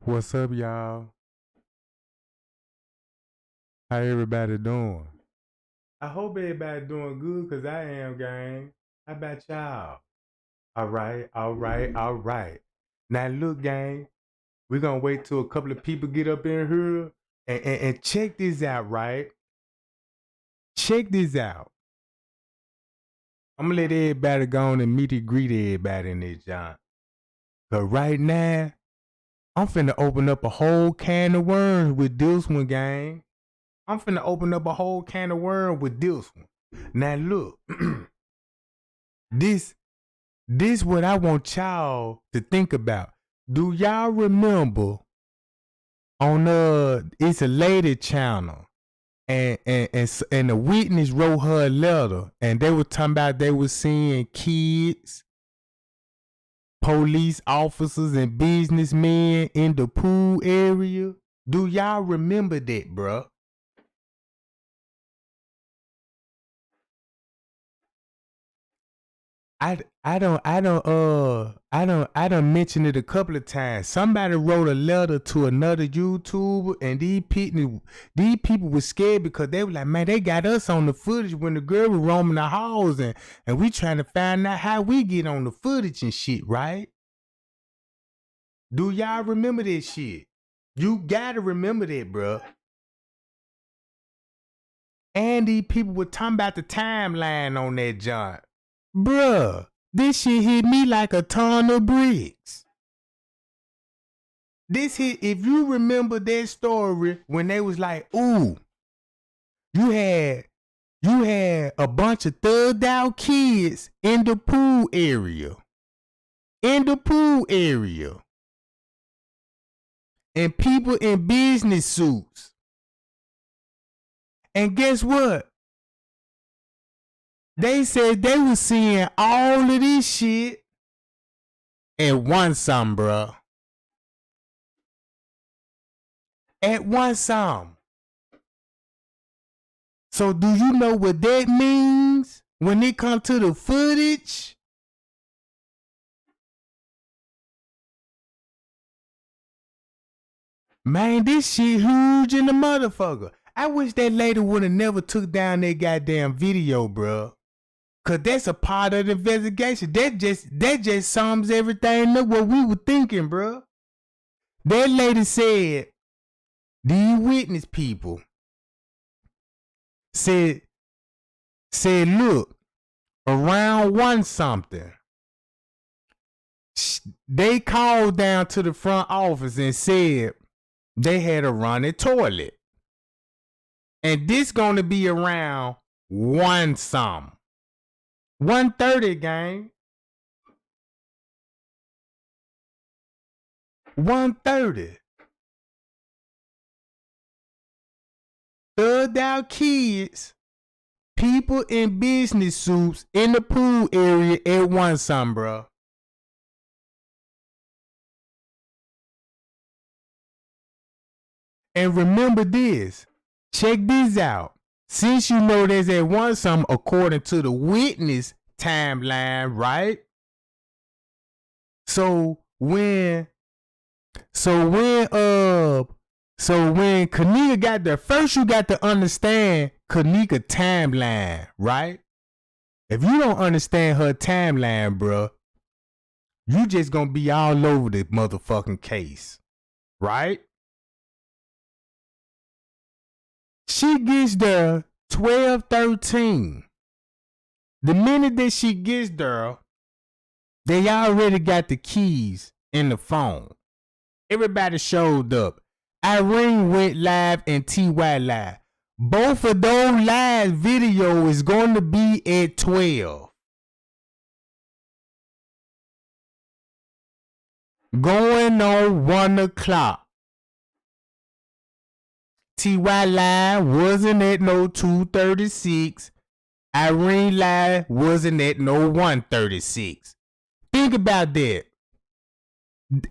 What's up, y'all? How everybody doing? I hope everybody doing good, cause I am, gang. How about y'all? All right, all right, all right. Now look, gang, we're gonna wait till a couple of people get up in here and check this out, right? Check this out. I'm gonna let everybody go on and meet and greet everybody in this John. But right now, I'm finna open up a whole can of worms with this one, gang. I'm finna open up a whole can of worms with this one. Now look, this this what I want y'all to think about. Do y'all remember on it's a lady channel and the witness wrote her a letter and they were talking about they were seeing kids, police officers and businessmen in the pool area? Do y'all remember that, bruh? I don't mention it a couple of times. Somebody wrote a letter to another YouTuber and these people were scared because they were like, man, they got us on the footage when the girl was roaming the halls and we trying to find out how we get on the footage and shit, right? Do y'all remember this shit? You gotta remember that, bruh. And these people were talking about the timeline on that joint. Bruh, this shit hit me like a ton of bricks. This hit, if you remember that story when they was like, ooh, you had a bunch of thugged out kids in the pool area. In the pool area. And people in business suits. And guess what? They said they was seeing all of this shit at one sum, bro. At one sum. So do you know what that means when it comes to the footage? Man, this shit huge in the motherfucker. I wish that lady would have never took down that goddamn video, bro. Cause that's a part of the investigation. That just sums everything up what we were thinking, bro. That lady said these witness people said look, around one something, they called down to the front office and said they had a running toilet. And this gonna be around one some. 1:30, gang. 1:30. Thugged out kids, people in business suits in the pool area at one some, bro. And remember this. Check this out. Since you know there's at one some according to the witness timeline, right? So when Kanika got there, first you got to understand Kanika timeline, right? If you don't understand her timeline, bro, you just gonna be all over the motherfucking case, right? She gets there 12:13. The minute that she gets there, they already got the keys in the phone. Everybody showed up. Irene went live and TY live. Both of those live video is going to be at 12. Going on 1 o'clock. TY live wasn't at no 2:36. Irene live wasn't at no 1:36. Think about that.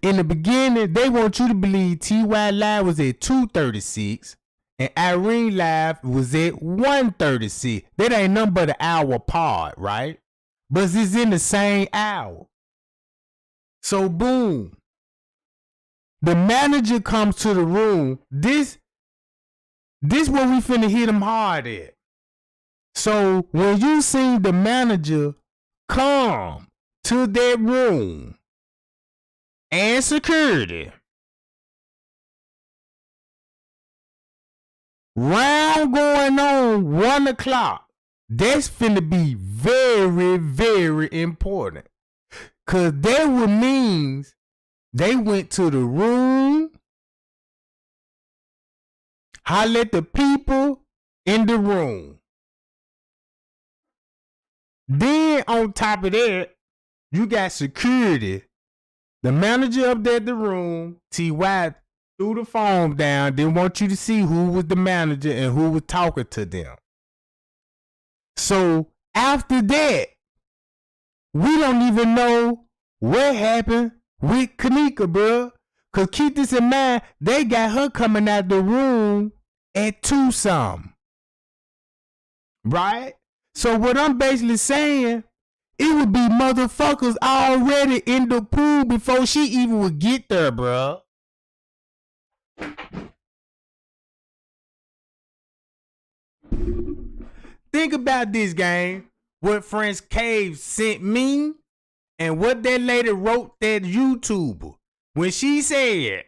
In the beginning, they want you to believe TY live was at 2:36 and Irene live was at 1:36. That ain't nothing but an hour apart, right? But it's in the same hour. So boom. The manager comes to the room. This where we finna hit him hard at. So when you see the manager come to that room and security, round going on 1 o'clock, that's finna be very, very important. Cause that would means they went to the room, holler at the people in the room. Then on top of that, you got security. The manager up there at the room, T.Y. threw the phone down, didn't want you to see who was the manager and who was talking to them. So after that, we don't even know what happened with Kanika, bro. Cause keep this in mind, they got her coming out the room at 2 something. Right? So what I'm basically saying, it would be motherfuckers already in the pool before she even would get there, bro. Think about this, gang. What French Cave sent me and what that lady wrote that YouTuber when she said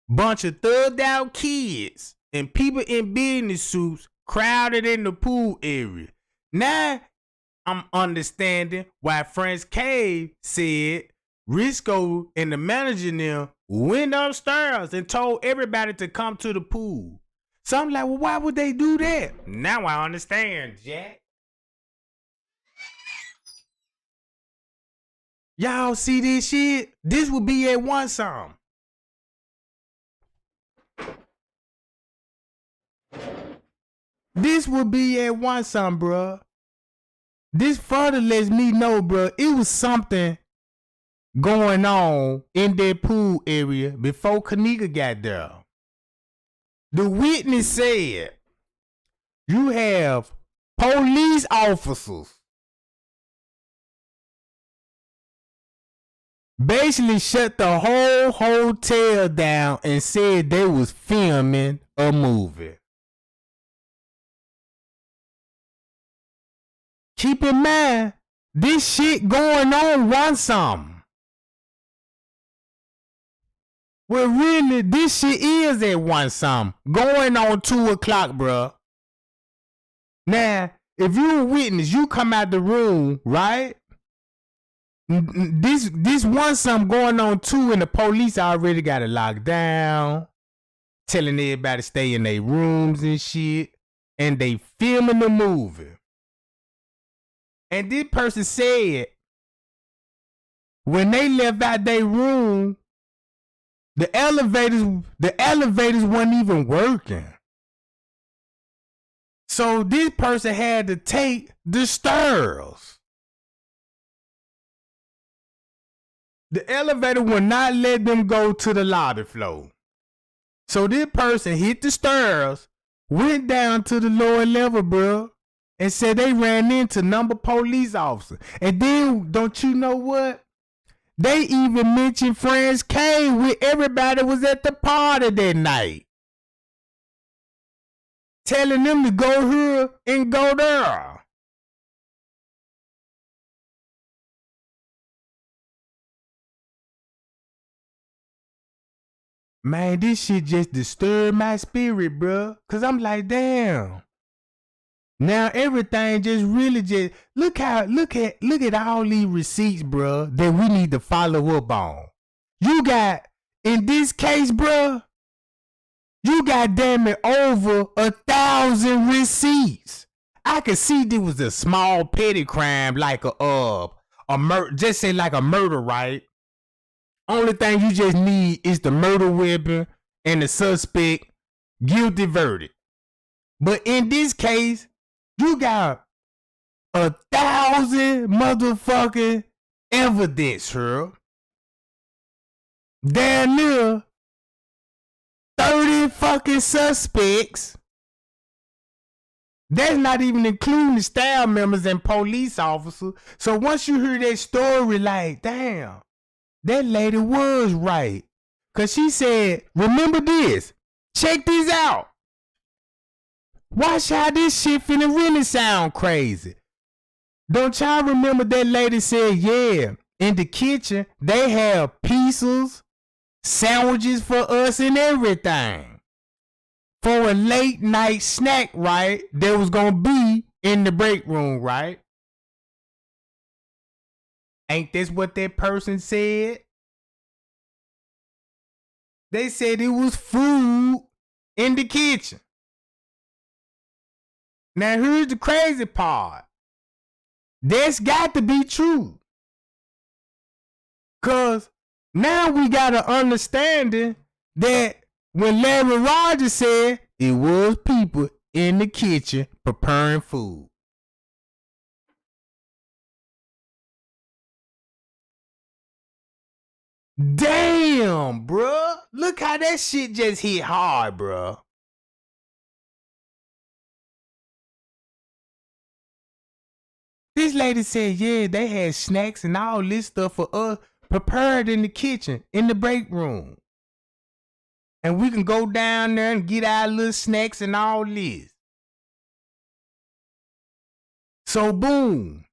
bunch of thugged out kids and people in business suits crowded in the pool area. Now I'm understanding why French Cave said Risco and the manager now went upstairs and told everybody to come to the pool. So I'm like, well, why would they do that? Now I understand, Jack. Y'all see this shit? This would be at 1 something. This would be at 1 something, bruh. This further lets me know, bruh, it was something going on in that pool area before Kanika got there. The witness said you have police officers basically shut the whole hotel down and said they was filming a movie. Keep in mind, this shit going on 1 something. Well, really, this shit is at 1 something. Going on 2 o'clock, bruh. Now, if you a witness, you come out the room, right? This 1 something going on 2 and the police already got it locked down. Telling everybody to stay in their rooms and shit. And they filming the movie. And this person said, when they left out their room, the elevators weren't even working. So this person had to take the stairs. The elevator would not let them go to the lobby floor. So this person hit the stairs, went down to the lower level, bro, and said they ran into number police officer. And then, don't you know what? They even mentioned Friends came with everybody was at the party that night. Telling them to go here and go there. Man, this shit just disturbed my spirit, bro. Cause I'm like, damn. Now everything just really just look at all these receipts, bro, that we need to follow up on. You got in this case, bro, you got damn it over 1,000 receipts. I could see there was a small petty crime like a murder, just say like a murder, right? Only thing you just need is the murder weapon and the suspect guilty verdict. But in this case, you got 1,000 motherfucking evidence here. Damn near 30 fucking suspects. That's not even including the staff members and police officers. So once you hear that story, like, damn, That lady was right. Cause she said, remember this. Check this out. Watch how this shit finna really sound crazy. Don't y'all remember that lady said, yeah, in the kitchen, they have pizzas, sandwiches for us and everything. For a late night snack, right? That was gonna be in the break room, right? Ain't this what that person said? They said it was food in the kitchen. Now here's the crazy part. That's got to be true. Cause now we got an understanding that when Larry Rogers said it was people in the kitchen preparing food. Damn, bruh. Look how that shit just hit hard, bruh. This lady said, yeah, they had snacks and all this stuff for us prepared in the kitchen, in the break room. And we can go down there and get our little snacks and all this. So, boom.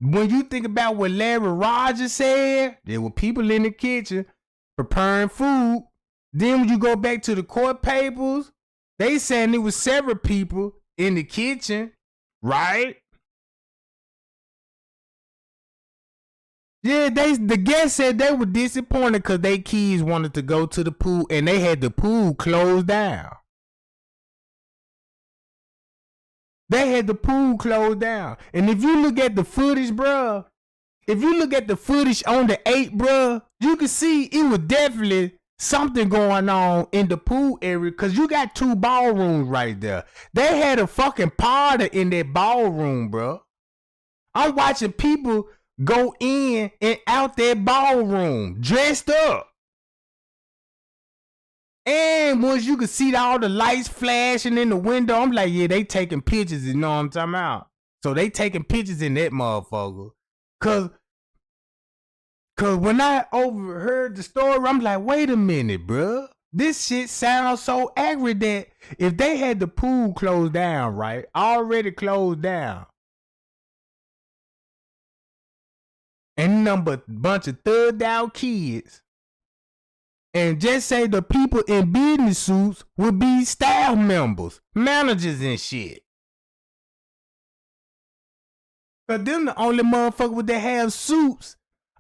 When you think about what Larry Rogers said, there were people in the kitchen preparing food. Then when you go back to the court papers, they saying there was several people in the kitchen, right? Yeah, the guests said they were disappointed because their kids wanted to go to the pool and they had the pool closed down. They had the pool closed down. And if you look at the footage, bruh, if you look at the footage on the 8, bruh, you can see it was definitely something going on in the pool area because you got 2 ballrooms right there. They had a fucking party in that ballroom, bruh. I'm watching people go in and out that ballroom dressed up. And once you could see all the lights flashing in the window, I'm like, yeah, they taking pictures, you know what I'm talking about? So they taking pictures in that motherfucker. Cause when I overheard the story, I'm like, wait a minute, bruh. This shit sounds so accurate that if they had the pool closed down, right? Already closed down. And a bunch of thugged out kids. And just say the people in business suits would be staff members, managers and shit. Cause them the only motherfuckers that have suits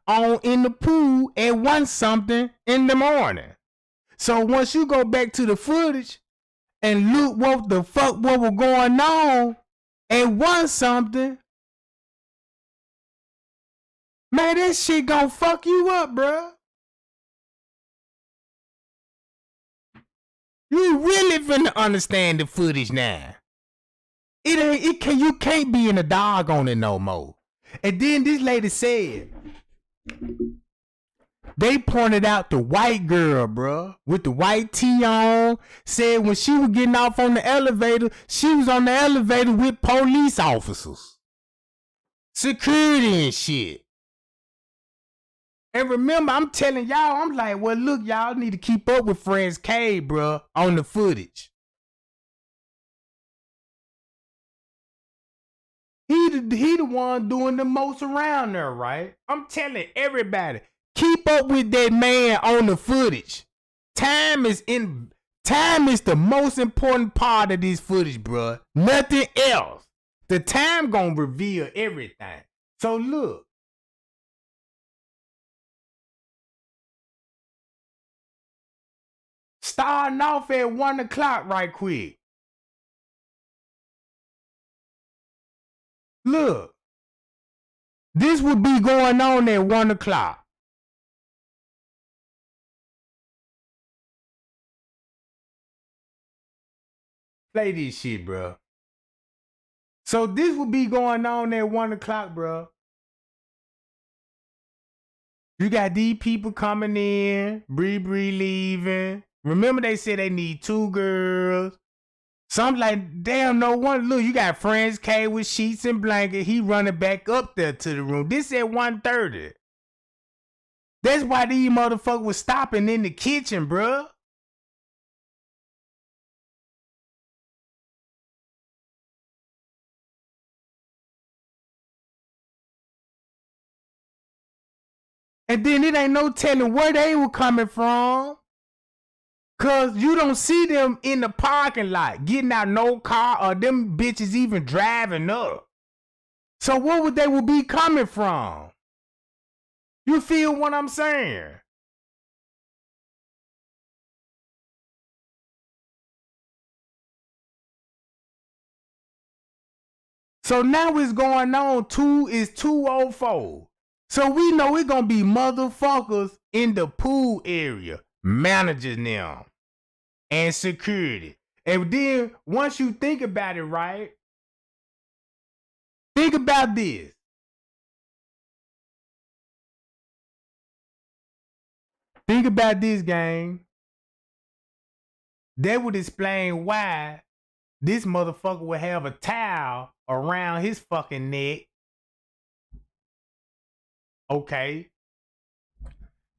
on in the pool at 1-something in the morning. So once you go back to the footage and look what was going on at 1-something, man, that shit gon' fuck you up, bruh. You really finna understand the footage now. You can't be in the dog on it no more. And then this lady said, they pointed out the white girl, bruh, with the white tee on, said when she was getting off on the elevator, she was on the elevator with police officers. Security and shit. And remember, I'm telling y'all, I'm like, well, look, y'all need to keep up with Friends K, bruh, on the footage. He the one doing the most around there, right? I'm telling everybody, keep up with that man on the footage. Time is the most important part of this footage, bruh. Nothing else. The time gonna reveal everything. So look. Starting off at 1 o'clock right quick. Look. This would be going on at 1 o'clock. Play this shit, bro. So this would be going on at 1 o'clock, bro. You got these people coming in, Bree leaving. Remember they said they need 2 girls. So I'm like, damn, no one. Look, you got Friends K with sheets and blanket. He running back up there to the room. This at 1:30. That's why these motherfuckers was stopping in the kitchen, bruh. And then it ain't no telling where they were coming from. Cause you don't see them in the parking lot getting out no car or them bitches even driving up. So what would they would be coming from? You feel what I'm saying? So now it's going on 2:04. So we know it gonna be motherfuckers in the pool area, managing them and security. And then once you think about it, right? Think about this. Think about this, gang. That would explain why this motherfucker would have a towel around his fucking neck. Okay.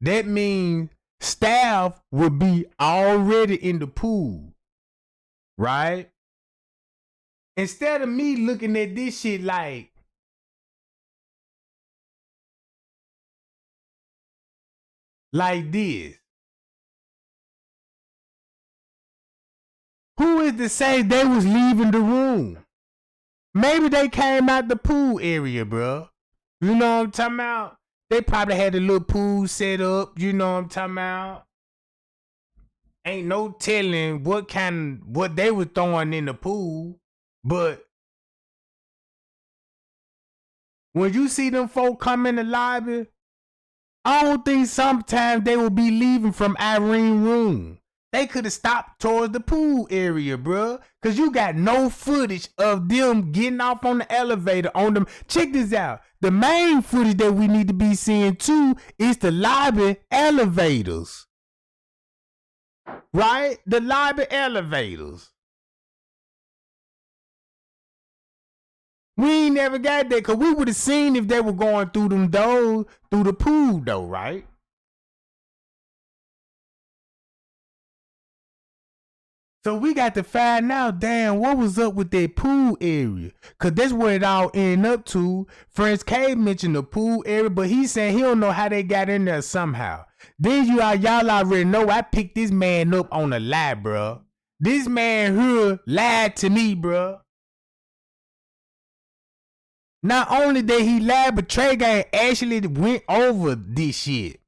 That means staff would be already in the pool. Right? Instead of me looking at this shit like this. Who is to say they was leaving the room? Maybe they came out the pool area, bro. You know what I'm talking about? They probably had a little pool set up. You know what I'm talking about? Ain't no telling what they were throwing in the pool. But when you see them folk come in the lobby, I don't think sometimes they will be leaving from Irene's room. They could have stopped towards the pool area, bruh. Cause you got no footage of them getting off on the elevator on them. Check this out. The main footage that we need to be seeing too is the lobby elevators. Right? The lobby elevators. We ain't never got that, cause we would have seen if they were going through them doors, through the pool though, right? So we got to find out, damn, what was up with that pool area? Cause that's where it all ended up to. Friends K mentioned the pool area, but he said he don't know how they got in there somehow. Then y'all already know I picked this man up on a lie, bruh. This man here lied to me, bruh. Not only did he lie, but Trey Gang actually went over this shit.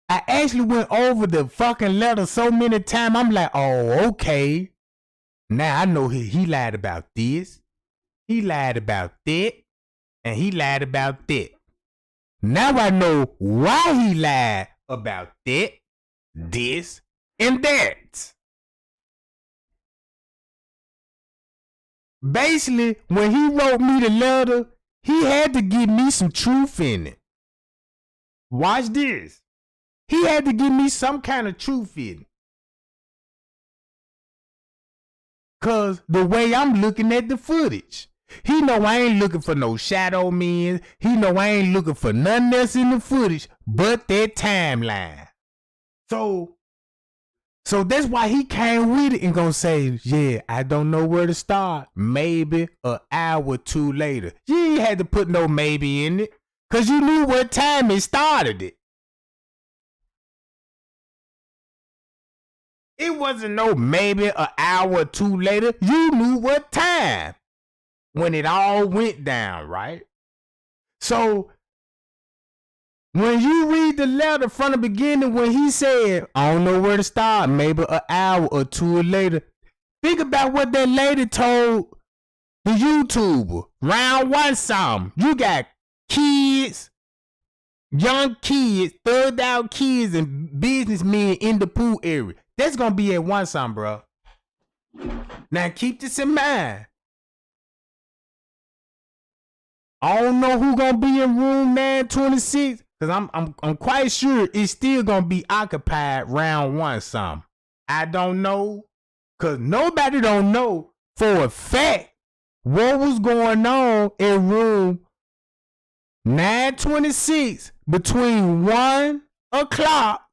I actually went over the fucking letter so many times. I'm like, oh, okay. Now I know he lied about this. He lied about that. And he lied about that. Now I know why he lied about that, this, and that. Basically, when he wrote me the letter, he had to give me some truth in it. Watch this. He had to give me some kind of truth in it. Cause the way I'm looking at the footage, he know I ain't looking for no shadow men. He know I ain't looking for nothing else in the footage but that timeline. So that's why he came with it and gonna say, yeah, I don't know where to start. Maybe an hour or two later. You ain't had to put no maybe in it. Cause you knew what time it started it. It wasn't no maybe an hour or two later. You knew what time when it all went down, right? So when you read the letter from the beginning, when he said, I don't know where to start, maybe an hour or two later, think about what that lady told the YouTuber. Round one something. You got kids, young kids, thugged out kids, and businessmen in the pool area. That's gonna be at one something, bro. Now keep this in mind. I don't know who gonna be in room 926, cause I'm quite sure it's still gonna be occupied round one something. I don't know, cause nobody don't know for a fact what was going on in room 9:26 between 1 o'clock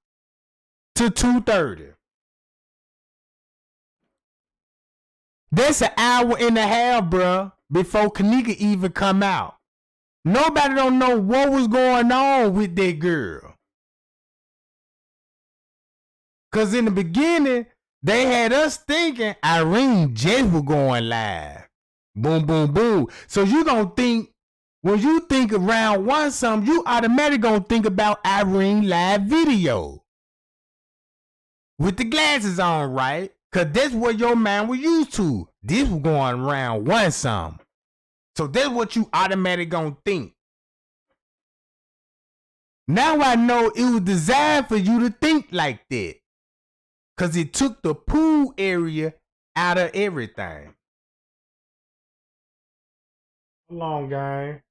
to 2:30. That's an hour and a half, bruh, before Kanika even come out. Nobody don't know what was going on with that girl. Cause in the beginning, they had us thinking Irene just was going live. Boom, boom, boom. So you gonna think, when you think around one something, you automatically gonna think about Irene live video. With the glasses on, right? Cause that's what your man was used to. This was going around one something. So that's what you automatically gonna think. Now I know it was designed for you to think like that. Cause it took the pool area out of everything. Hold on, gang.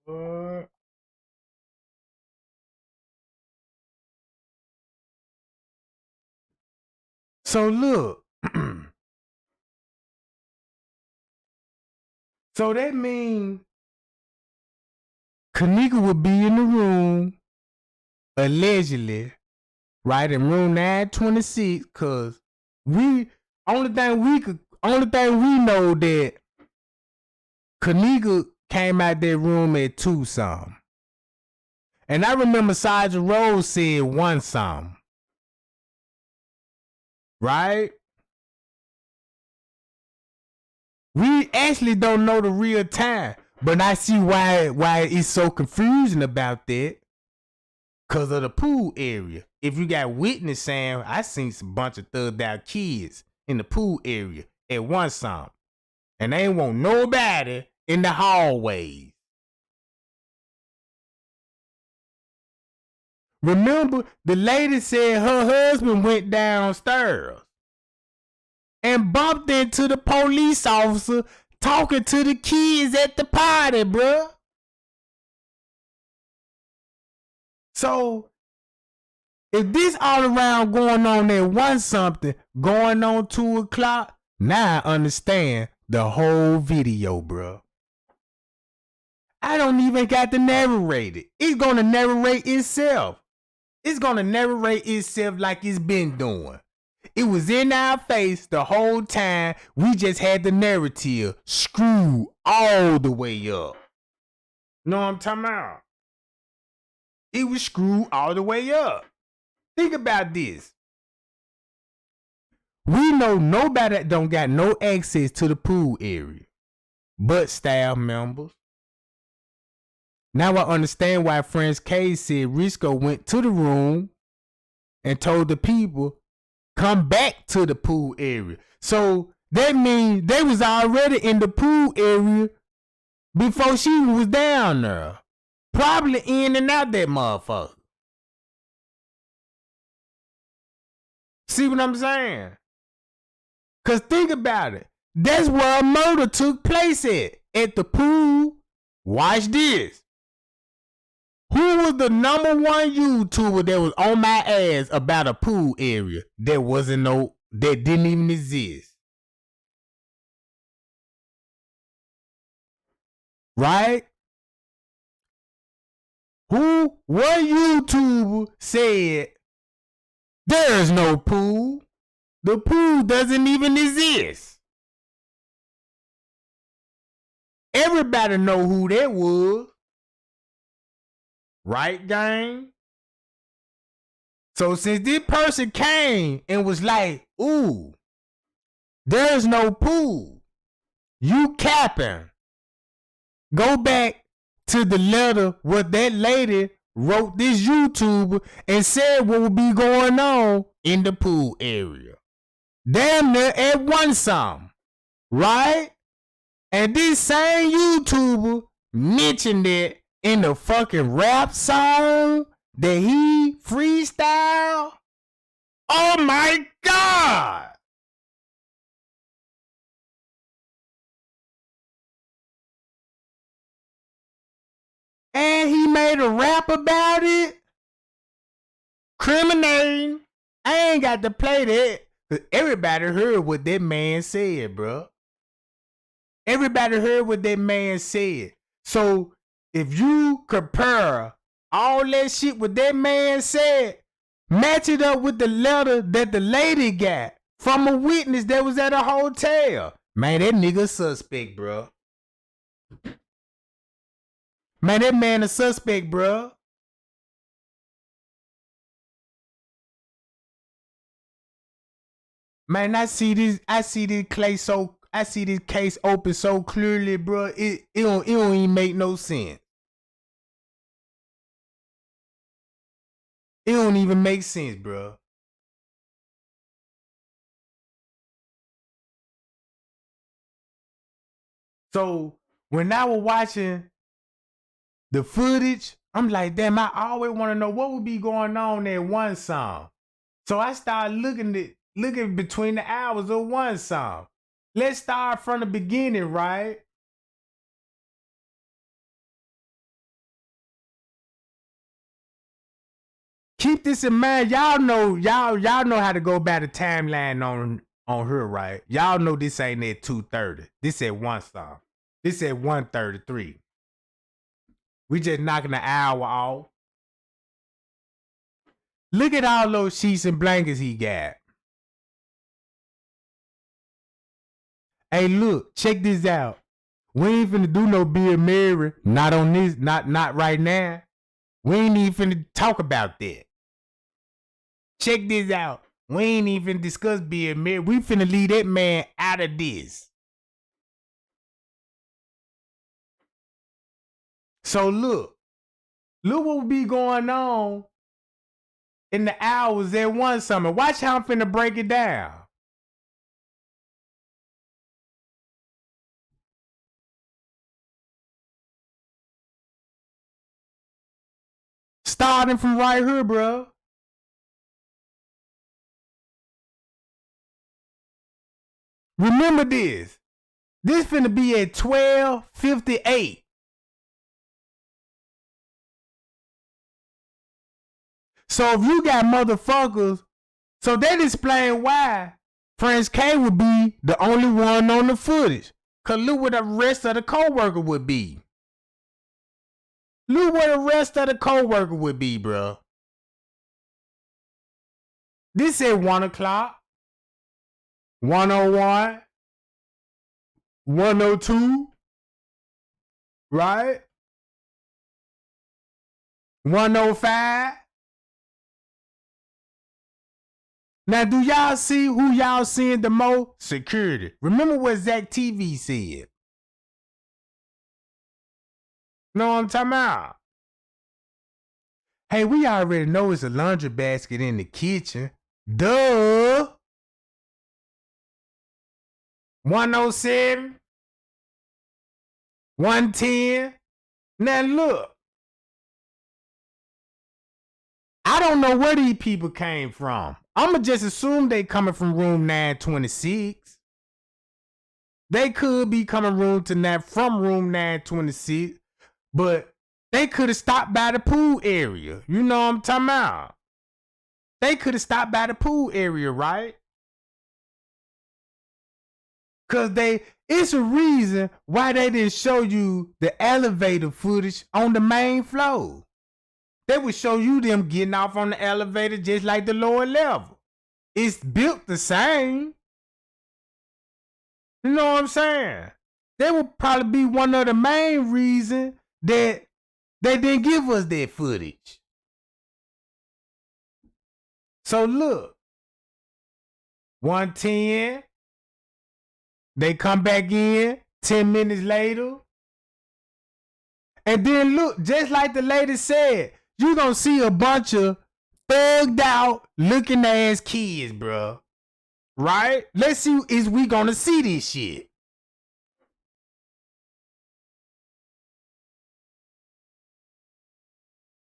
What? So look. So that means Kanika would be in the room, allegedly, right, in room 926, cause only thing we know that Kanika came out that room at 2 something. And I remember Sergeant Rose said 1 something. Right? We actually don't know the real time, but I see why it's so confusing about that. Cause of the pool area. If you got witness saying, I seen some bunch of thugged out kids in the pool area at 1 something. And they ain't want nobody in the hallways. Remember, the lady said her husband went downstairs and bumped into the police officer talking to the kids at the party, bruh. So, if this all around going on at 1 something, going on 2 o'clock, now I understand the whole video, bruh. I don't even got to narrate it. It's gonna narrate itself. It's gonna narrate itself like it's been doing. It was in our face the whole time. We just had the narrative screwed all the way up. Know what I'm talking about? It was screwed all the way up. Think about this. We know nobody don't got no access to the pool area but staff members. Now I understand why Friends K said Risco went to the room and told the people, come back to the pool area. So that means they was already in the pool area before she was down there. Probably in and out that motherfucker. See what I'm saying? Cause think about it. That's where a murder took place at the pool. Watch this. Who was the number 1 YouTuber that was on my ass about a pool area that didn't even exist? Right? What YouTuber said there's no pool? The pool doesn't even exist. Everybody know who that was. Right, gang? So since this person came and was like, ooh, there's no pool, you capping. Go back to the letter what that lady wrote this YouTuber and said what would be going on in the pool area. Damn near at 1 something. Right? And this same YouTuber mentioned it in the fucking rap song that he freestyle. Oh my God. And he made a rap about it. Criminating. I ain't got to play that. Cause everybody heard what that man said, bro. Everybody heard what that man said. So if you compare all that shit what that man said, match it up with the letter that the lady got from a witness that was at a hotel. Man, that nigga suspect, bro. Man, that man a suspect, bro. Man, I see this case open so clearly, bro. It don't even make no sense. It don't even make sense, bro. So when I was watching the footage, I'm like, damn, I always want to know what would be going on in one song. So I started looking between the hours of one song. Let's start from the beginning, right? Keep this in mind. Y'all know how to go by the timeline on her, right? Y'all know this ain't at 2:30. This at one song. This at 1:33. We just knocking the hour off. Look at all those sheets and blankets he got. Hey, look, check this out. We ain't finna do no being married. Not on this, not right now. We ain't even finna talk about that. Check this out. We ain't even discuss being married. We finna leave that man out of this. So look what will be going on in the hours at one summer. Watch how I'm finna break it down. Starting from right here, bro. Remember this. This finna be at 12:58. So if you got motherfuckers, so that explain why Prince K would be the only one on the footage. Cause look where the rest of the co-worker would be. Look where the rest of the co-worker would be, bro. This at 1 o'clock, 101, 102, right? 105. Now, do y'all see who y'all seeing the most? Security. Remember what Zach TV said. Know what I'm talking about? Hey, we already know it's a laundry basket in the kitchen. Duh. 107. 110. Now look. I don't know where these people came from. I'ma just assume they coming from room 926. They could be coming from room 926, but they could have stopped by the pool area. You know what I'm talking about? They could have stopped by the pool area, right? Cause it's a reason why they didn't show you the elevator footage on the main floor. They would show you them getting off on the elevator just like the lower level. It's built the same. You know what I'm saying? That would probably be one of the main reasons that they didn't give us that footage. So look, 110, they come back in 10 minutes later. And then look, just like the lady said, you gonna see a bunch of thugged out looking ass kids, bro. Right? Let's see, is we gonna see this shit?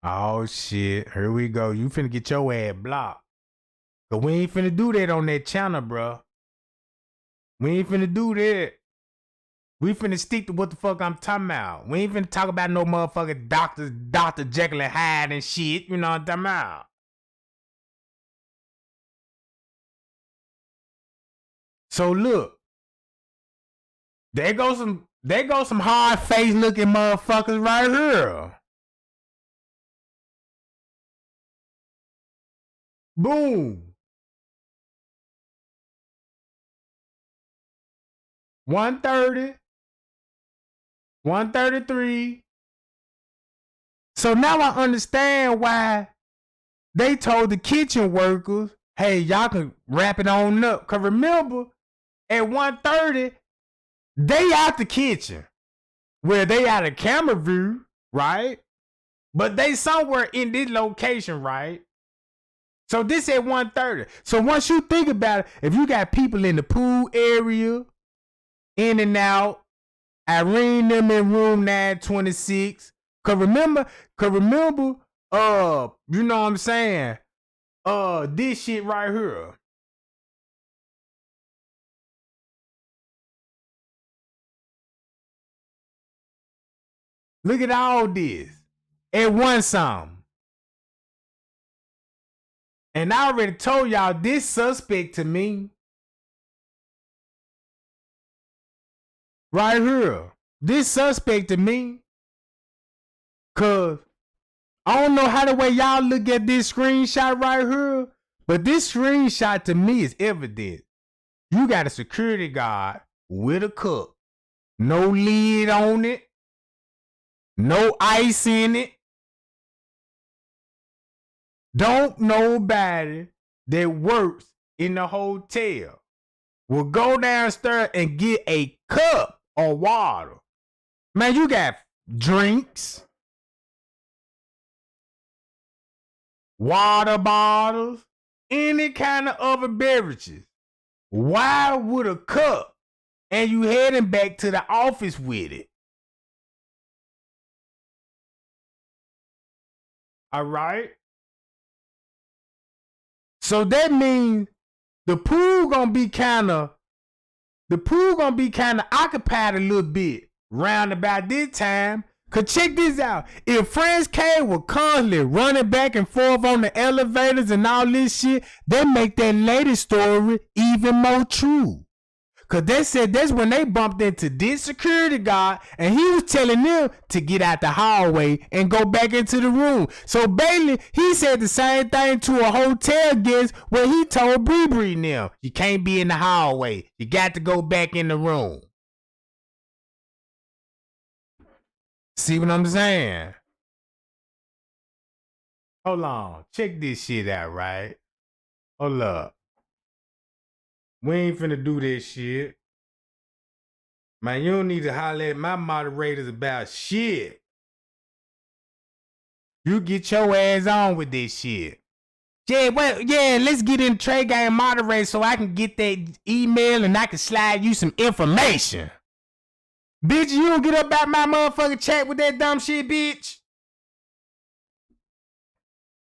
Oh shit, here we go. You finna get your ass blocked. But we ain't finna do that on that channel, bro. We ain't finna do that. We finna stick to what the fuck I'm talking about. We ain't finna talk about no motherfucking Dr. Jekyll and Hyde and shit. You know what I'm talking about? So look, there goes They go some hard face looking motherfuckers right here. Boom. 130. 133. So now I understand why they told the kitchen workers, hey, y'all can wrap it on up. Cause remember, at 1:30, they out the kitchen. Where they out of camera view, right? But they somewhere in this location, right? So this at 1:30. So once you think about it, if you got people in the pool area, in and out, Irene them in room 926. Cause remember, you know what I'm saying? This shit right here. Look at all this. At one something. And I already told y'all this suspect to me. Right here. This suspect to me. Cause I don't know how the way y'all look at this screenshot right here. But this screenshot to me is evident. You got a security guard with a cup. No lid on it. No ice in it. Don't nobody that works in the hotel will go downstairs and get a cup of water. Man, you got drinks, water bottles, any kind of other beverages. Why would a cup and you heading back to the office with it? All right. So that means the pool gonna be kind of occupied a little bit round about this time. Cause check this out. If Friends K were constantly running back and forth on the elevators and all this shit, they make that latest story even more true. Cause they said that's when they bumped into this security guard and he was telling them to get out the hallway and go back into the room. So Bailey, he said the same thing to a hotel guest where he told Bree now, you can't be in the hallway. You got to go back in the room. See what I'm saying? Hold on. Check this shit out, right? Hold up. We ain't finna do this shit. Man, you don't need to holler at my moderators about shit. You get your ass on with this shit. Yeah, well, yeah, let's get in Trey Game moderator so I can get that email and I can slide you some information. Bitch, you don't get up about my motherfucking chat with that dumb shit, bitch.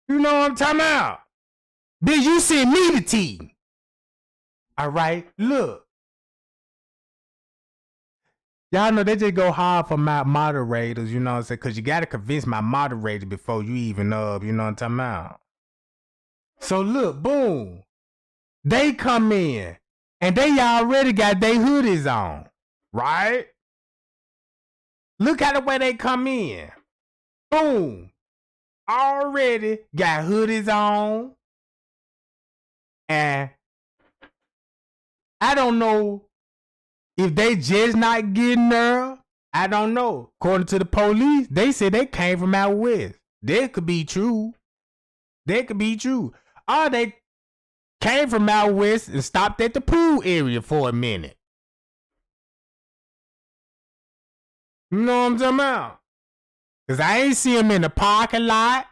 You know what I'm talking about? Bitch, you send me the tea. All right, look. Y'all know they just go hard for my moderators, you know what I'm saying? Because you got to convince my moderator before you even you know what I'm talking about? So look, boom. They come in and they already got their hoodies on, right? Look at the way they come in. Boom. Already got hoodies on. And I don't know if they just not getting there. I don't know. According to the police, they said they came from out west. That could be true. That could be true. Or they came from out west and stopped at the pool area for a minute. You know what I'm talking about? Because I ain't see them in the parking lot.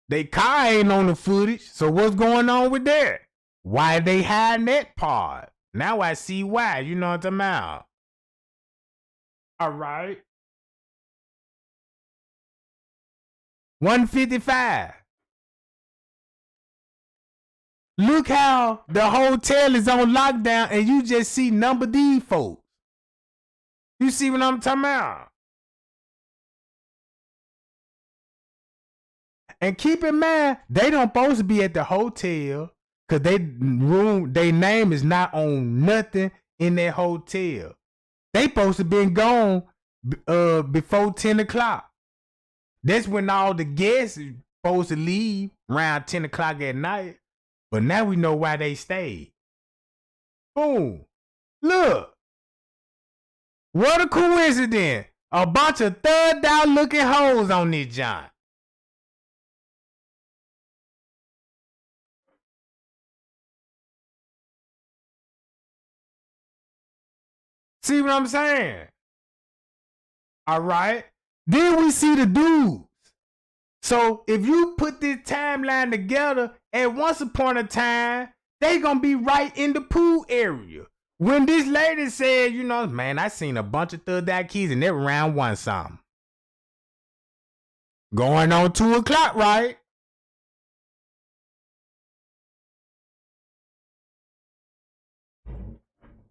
They car ain't on the footage. So what's going on with that? Why they hiding that part? Now I see why. You know what I'm talking about? All right. 155. Look how the hotel is on lockdown and you just see number D folks. You see what I'm talking about? And keep in mind, they don't supposed to be at the hotel because they name is not on nothing in that hotel. They supposed to been gone before 10 o'clock. That's when all the guests is supposed to leave around 10 o'clock at night. But now we know why they stayed. Boom. Look. What a coincidence. A bunch of thugged out looking hoes on this joint. See what I'm saying? All right. Then we see the dudes. So if you put this timeline together, at once upon a time, they gonna be right in the pool area. When this lady said, you know, man, I seen a bunch of thugged out kids and they were around one something. Going on 2 o'clock, right?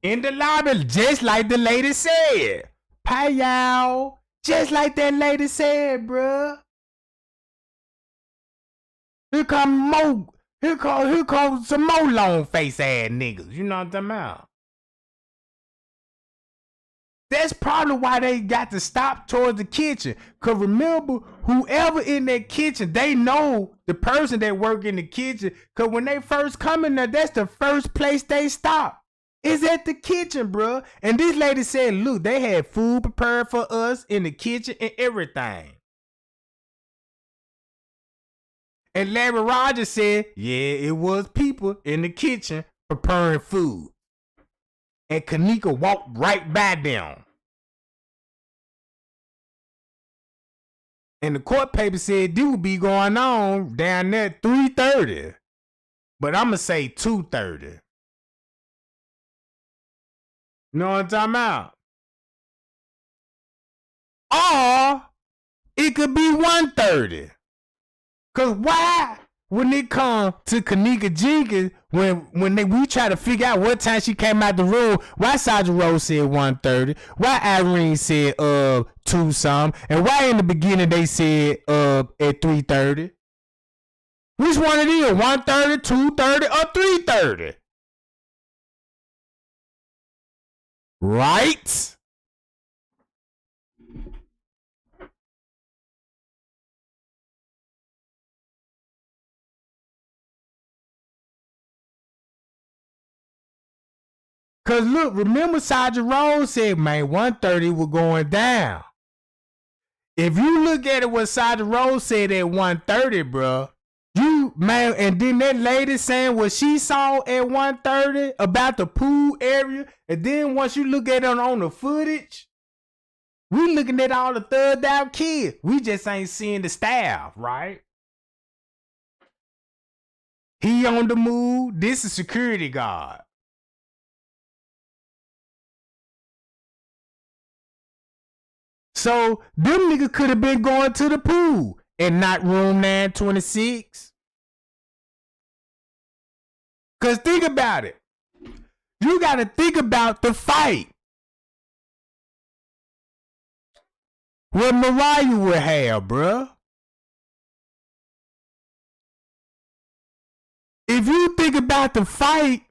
In the lobby, just like the lady said. Pay y'all. Just like that lady said, bruh. Here come more. Here come some more long face ass niggas. You know what I'm talking about? That's probably why they got to stop towards the kitchen. Cause remember, whoever in that kitchen, they know the person that work in the kitchen. Cause when they first come in there, that's the first place they stop. Is at the kitchen, bruh. And this lady said, look, they had food prepared for us in the kitchen and everything. And Larry Rogers said, yeah, it was people in the kitchen preparing food. And Kanika walked right by them. And the court paper said this would be going on down there at 3:30. But I'm going to say 2:30. You know what I'm talking about? Or it could be 1:30. Cause why, when it come to Kanika Jenkins, when we try to figure out what time she came out the room, why Sergeant Rose said 1:30, why Irene said 2 something, and why in the beginning they said at 3:30? Which one it is? 1:30, 2:30, or 3:30? Right? Cause look, remember Sergeant Rose said, man, 1:30 was going down. If you look at it, what Sergeant Rose said at 1:30, bro, you man, and then that lady saying what she saw at 1:30 about the pool area, and then once you look at it on the footage, we looking at all the thugged out kids. We just ain't seeing the staff, right? He on the move. This is security guard. So them niggas could have been going to the pool and not room 926. Cause think about it. You gotta think about the fight. What Mariah would have, bruh. If you think about the fight,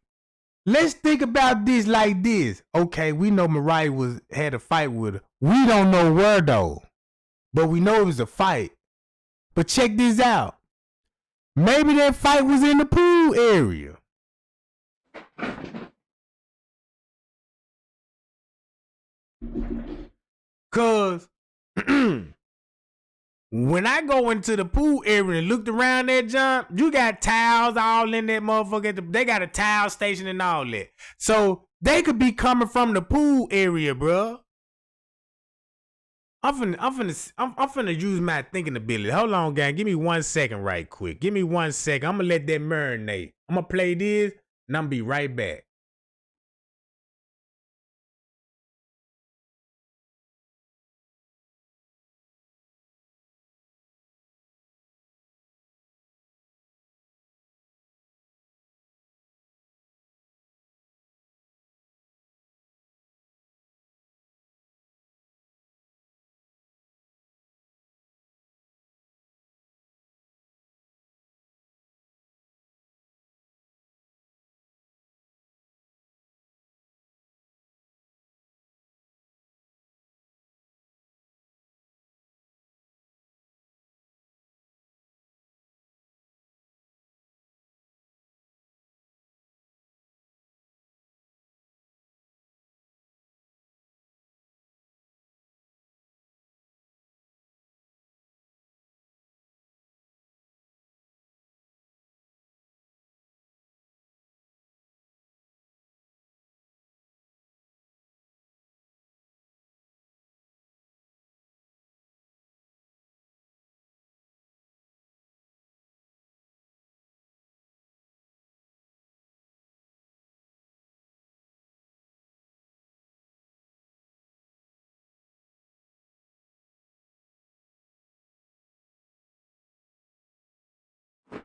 let's think about this like this. Okay, we know Mariah had a fight with her. We don't know where though. But we know it was a fight. But check this out. Maybe that fight was in the pool area. Cause when I go into the pool area and looked around that jump, you got towels all in that motherfucker. They got a towel station and all that. So they could be coming from the pool area, bro. I'm finna use my thinking ability. Hold on, gang. Give me 1 second right quick. Give me 1 second. I'm gonna let that marinate. I'm gonna play this and I'm gonna be right back.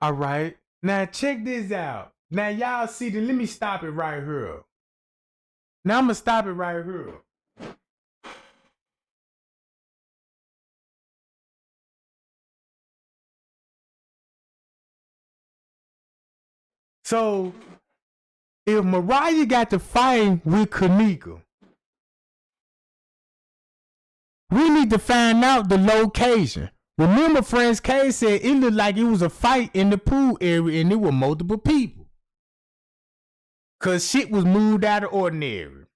All right. Now check this out. Now y'all see the, let me stop it right here. Now I'm gonna stop it right here. So if Mariah got to fight with Kanika, we need to find out the location. Remember, Friends K said it looked like it was a fight in the pool area and there were multiple people. Cause shit was moved out of ordinary.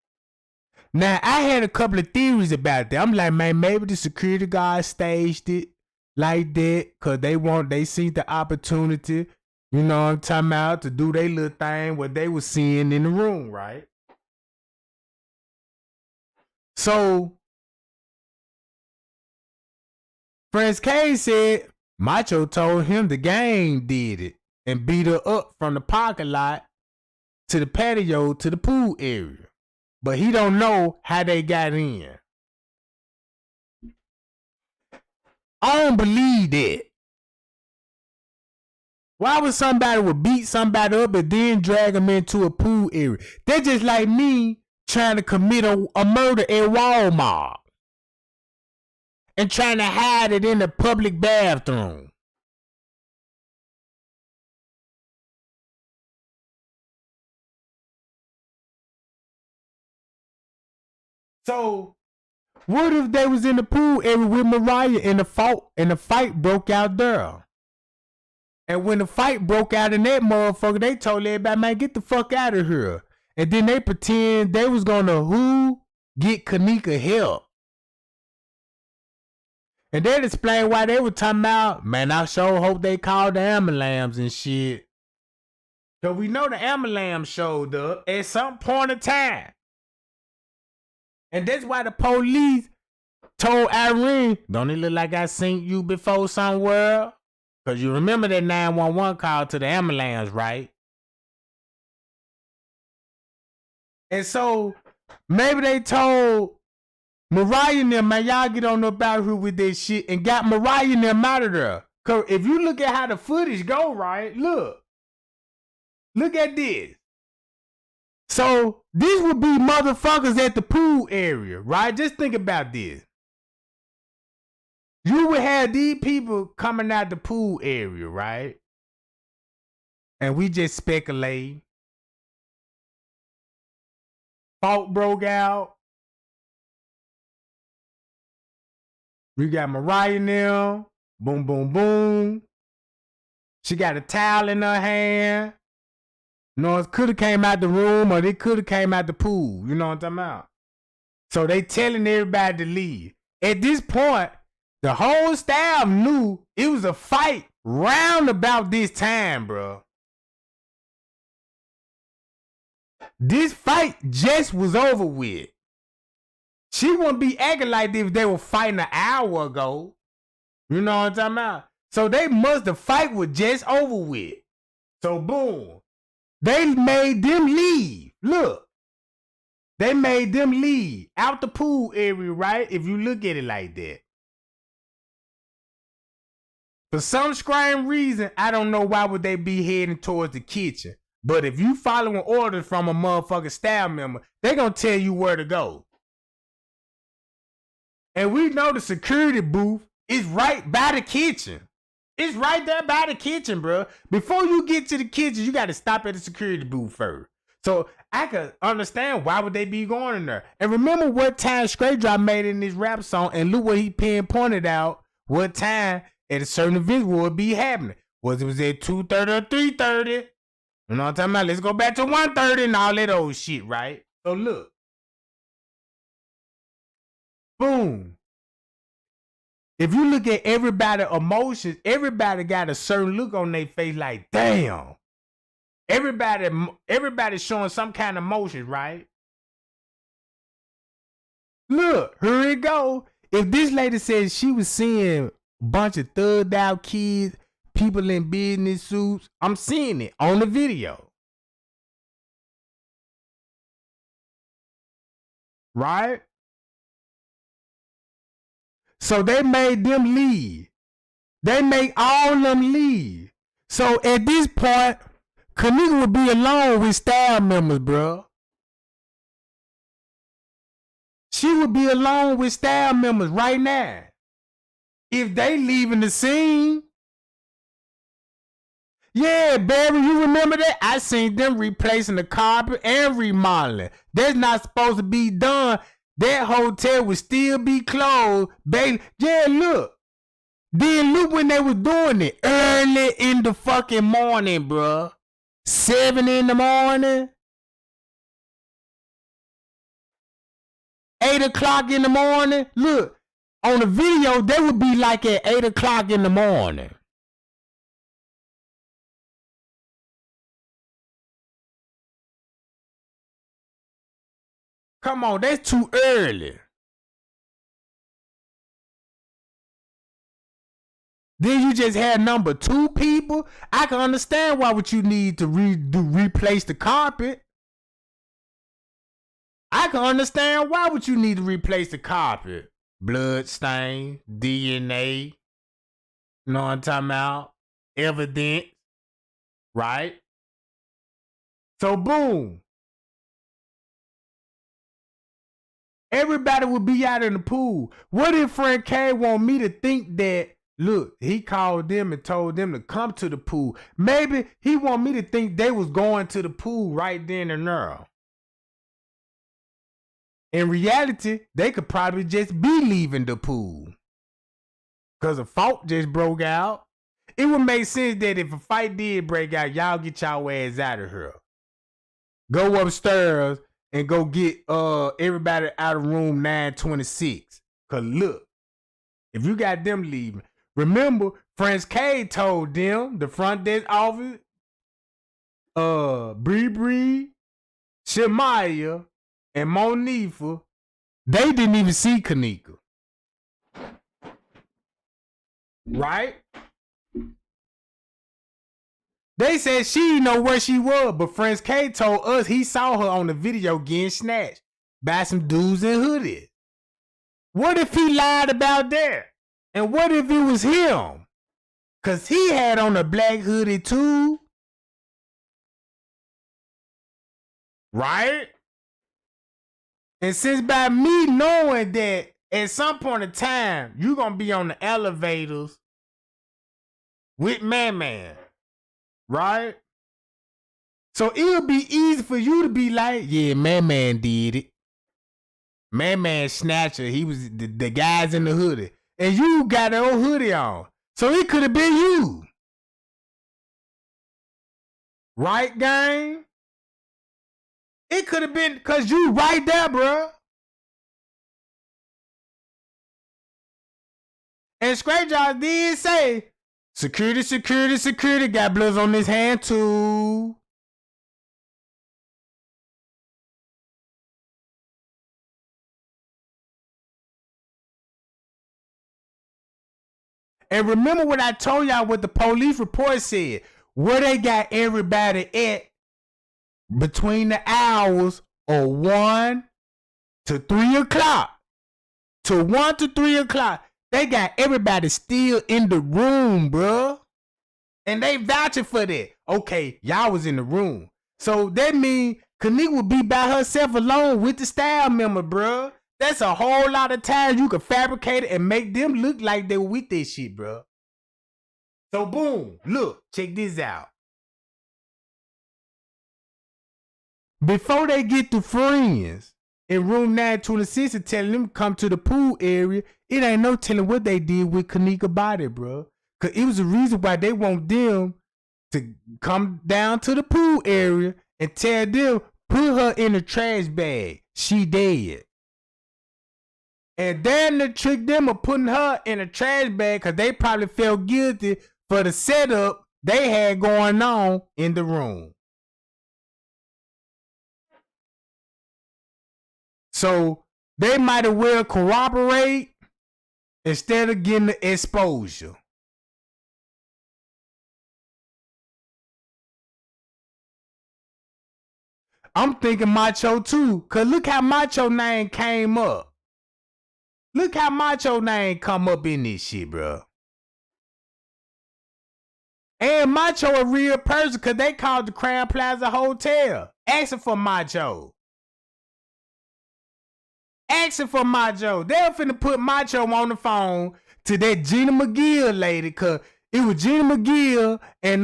Now, I had a couple of theories about that. I'm like, man, maybe the security guard staged it like that because they seen the opportunity, you know what I'm talking about, to do their little thing, what they was seeing in the room, right? So, Friends K said Macho told him the gang did it and beat her up from the parking lot to the patio to the pool area. But he don't know how they got in. I don't believe that. Why would somebody beat somebody up and then drag them into a pool area? They're just like me trying to commit a murder at Walmart and trying to hide it in the public bathroom. So, what if they was in the pool area with Mariah and the fight broke out there? And when the fight broke out in that motherfucker, they told everybody, man, get the fuck out of here. And then they pretend they was gonna get Kanika help. And they'd explain why they were talking about, man, I sure hope they called the ambulance and shit. So we know the ambulance showed up at some point in time. And that's why the police told Irene, don't it look like I seen you before somewhere? Because you remember that 911 call to the ambulance, right? And so maybe they told Mariah and them, man, y'all get on up out here with that shit and got Mariah and them out of there. Because if you look at how the footage go, right, look at this. So these would be motherfuckers at the pool area, right? Just think about this. You would have these people coming out the pool area, right? And we just speculate. Fault broke out. We got Mariah now. Boom, boom, boom. She got a towel in her hand. You know, it could have came out the room or they could have came out the pool. You know what I'm talking about? So they telling everybody to leave. At this point, the whole staff knew it was a fight round about this time, bro. This fight just was over with. She wouldn't be acting like this if they were fighting an hour ago. You know what I'm talking about? So the fight was just over with. So boom. They made them leave. Look. They made them leave out the pool area, right? If you look at it like that. For some strange reason, I don't know why would they be heading towards the kitchen. But if you following orders from a motherfucking staff member, they gonna tell you where to go. And we know the security booth is right by the kitchen. It's right there by the kitchen, bro. Before you get to the kitchen, you got to stop at the security booth first. So I could understand why would they be going in there. And remember what time Straight Drop made in this rap song, and look what he pinpointed out what time at a certain event would be happening. Was it at 2:30 or 3:30? You know what I'm talking about? Let's go back to 1:30 and all that old shit, right? So look. Boom. If you look at everybody's emotions, everybody got a certain look on their face like, damn. Everybody's showing some kind of emotion, right? Look, here it go. If this lady said she was seeing a bunch of thugged out kids, people in business suits, I'm seeing it on the video. Right? So they made them leave. They make all of them leave. So at this point, Kanika would be alone with staff members, bro. She would be alone with staff members right now. If they leaving the scene. Yeah, Barry, you remember that? I seen them replacing the carpet and remodeling. That's not supposed to be done. That hotel would still be closed. Baby, yeah, look. Then look when they was doing it. Early in the fucking morning, bruh. 7 in the morning. 8 o'clock in the morning. Look, on the video, they would be like at 8 o'clock in the morning. Come on, that's too early. Then you just had number 2 people. I can understand why would you need to replace the carpet. I can understand why would you need to replace the carpet. Blood stain, DNA, you know what I'm talking about? Evidence, right? So boom. Everybody would be out in the pool. What if Frank K want me to think that, look, he called them and told them to come to the pool. Maybe he want me to think they was going to the pool right then and there. In reality, they could probably just be leaving the pool. Because a fight just broke out. It would make sense that if a fight did break out, y'all get y'all ass out of here. Go upstairs and go get everybody out of room 926. Cause look, if you got them leaving, remember French K told them, the front desk office, Bree, Shemaya, and Monifa, they didn't even see Kanika. Right? They said she didn't know where she was, but French K told us he saw her on the video getting snatched by some dudes in hoodies. What if he lied about that? And what if it was him? Cause he had on a black hoodie too. Right? And since by me knowing that at some point in time, you're gonna be on the elevators with Man. Right? So it'll be easy for you to be like, yeah, Man did it. Man snatcher, he was the guys in the hoodie. And you got an old hoodie on. So it could have been you. Right, gang? It could have been because you right there, bro. And Scratch Jaw did say, security, got bloods on his hand too. And remember what I told y'all what the police report said. Where they got everybody at between the hours of 1 to 3 o'clock. To 1 to 3 o'clock. They got everybody still in the room, bruh. And they vouching for that. Okay, y'all was in the room. So that means Kanika would be by herself alone with the staff member, bruh. That's a whole lot of time you could fabricate it and make them look like they were with this shit, bruh. So boom, look, check this out. Before they get to friends in room 926 and telling them to come to the pool area, it ain't no telling what they did with Kanika body, bro. Cause it was the reason why they want them to come down to the pool area and tell them, put her in a trash bag. She dead. And then they trick them of putting her in a trash bag because they probably felt guilty for the setup they had going on in the room. So they might as well corroborate instead of getting the exposure. I'm thinking Macho too, cause look how Macho name came up. Look how Macho name come up in this shit, bro. And Macho a real person because they called the Crown Plaza Hotel. Asking for Macho. Asking for Macho. They were finna put Macho on the phone to that Gina McGill lady because it was Gina McGill and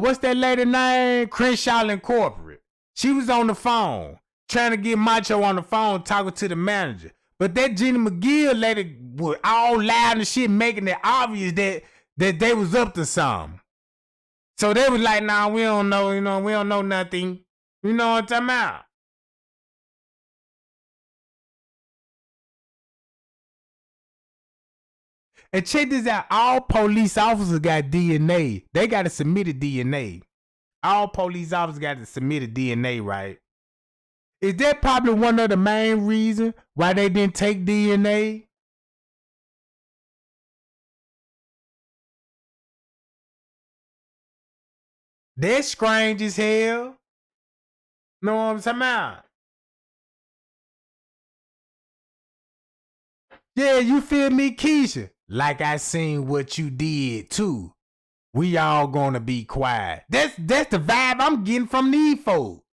what's that lady name? Crenshaw Incorporated. She was on the phone trying to get Macho on the phone talking to the manager. But that Gina McGill lady was all loud and shit, making it obvious that they was up to something. So they was like, nah, we don't know, we don't know nothing. You know what I'm talking about? And check this out, all police officers got DNA. They got to submit a DNA. All police officers got to submit a DNA, right? Is that probably one of the main reasons why they didn't take DNA? That's strange as hell. Know what I'm talking about? Yeah, you feel me, Keisha? Like I seen what you did too. We all gonna be quiet. That's the vibe I'm getting from these folks.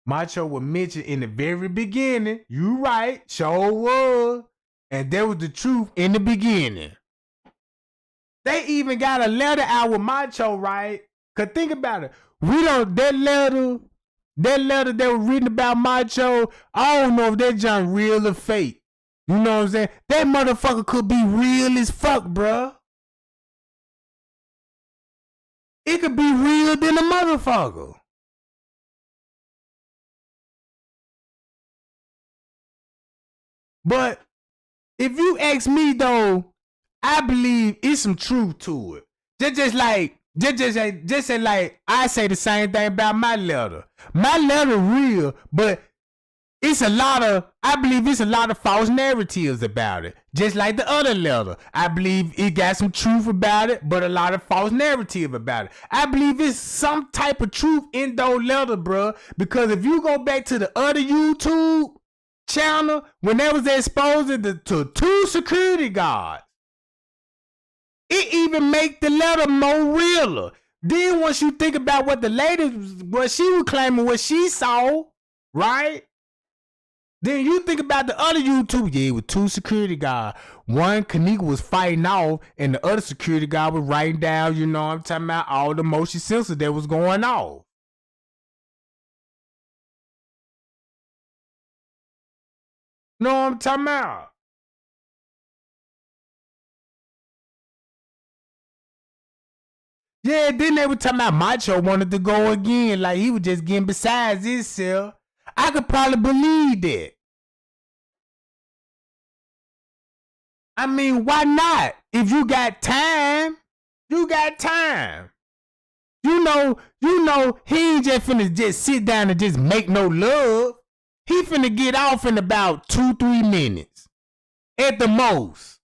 Macho was mentioned in the very beginning. You right, sure was. And that was the truth in the beginning. They even got a letter out with Macho, right? Cause think about it. We don't that letter that was written about Macho, I don't know if that junk real or fake. You know what I'm saying? That motherfucker could be real as fuck, bruh. It could be real than a motherfucker. But if you ask me though, I believe it's some truth to it. Just like I say the same thing about my letter. My letter real, but it's a lot of, I believe it's a lot of false narratives about it. Just like the other letter. I believe it got some truth about it, but a lot of false narrative about it. I believe it's some type of truth in those letters, bro. Because if you go back to the other YouTube channel, when they was exposed to 2 security guards, it even make the letter more realer. Then once you think about what the lady, what she was claiming, what she saw, right? Then you think about the other YouTube, yeah, with 2 security guards. One, Kanika was fighting off, and the other security guard was writing down, you know what I'm talking about, all the motion sensors that was going off. Know what I'm talking about? Yeah, then they were talking about Macho wanted to go again, like he was just getting besides himself. I could probably believe that. I mean, why not? If you got time, you got time. He ain't just finna just sit down and just make no love. He finna get off in about 2-3 minutes. At the most.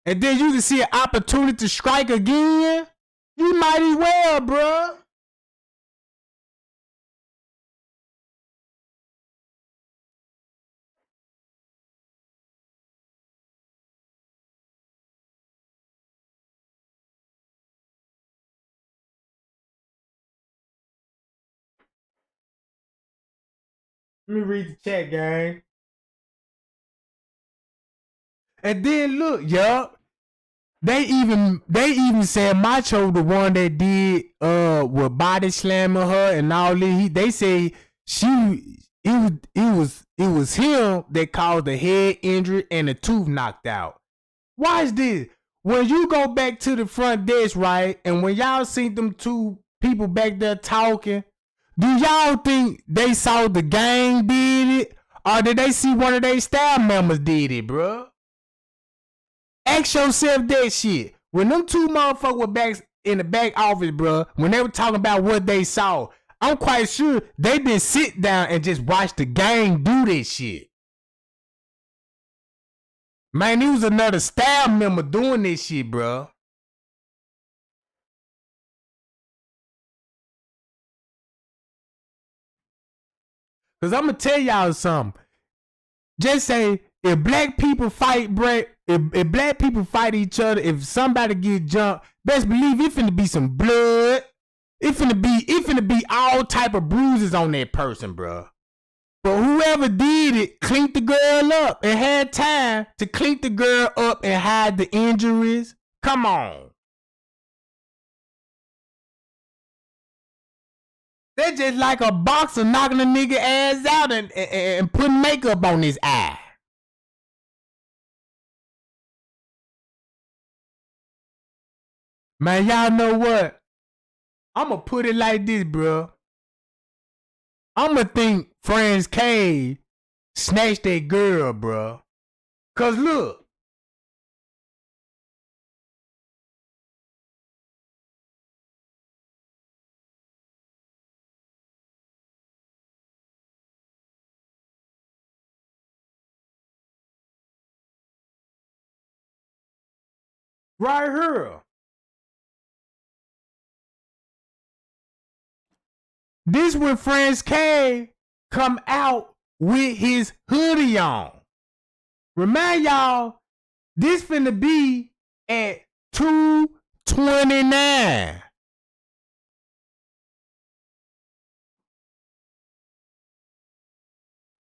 And then you can see an opportunity to strike again. You might as well, bruh. Let me read the chat, gang. And then look, yup. They even said Macho the one that did with body slamming her and all that. They say it was him that caused the head injury and the tooth knocked out. Watch this. When you go back to the front desk, right, and when y'all see them 2 people back there talking, do y'all think they saw the gang did it, or did they see one of their staff members did it, bruh? Ask yourself that shit. When them 2 motherfuckers were back in the back office, bro, when they were talking about what they saw, I'm quite sure they didn't sit down and just watch the gang do this shit. Man, it was another staff member doing this shit, bro. Cause I'm gonna tell y'all something. Just say if black people fight, if black people fight each other, if somebody get jumped, best believe it finna be some blood. It finna be all type of bruises on that person, bro. But whoever did it cleaned the girl up and had time to clean the girl up and hide the injuries. Come on. They're just like a boxer knocking a nigga ass out and putting makeup on his eye. Man, y'all know what? I'ma put it like this, bro. I'ma think Franz K snatched that girl, bro. Cause look. Right here. This when Franz K come out with his hoodie on. Remind y'all, this finna be at 2:29.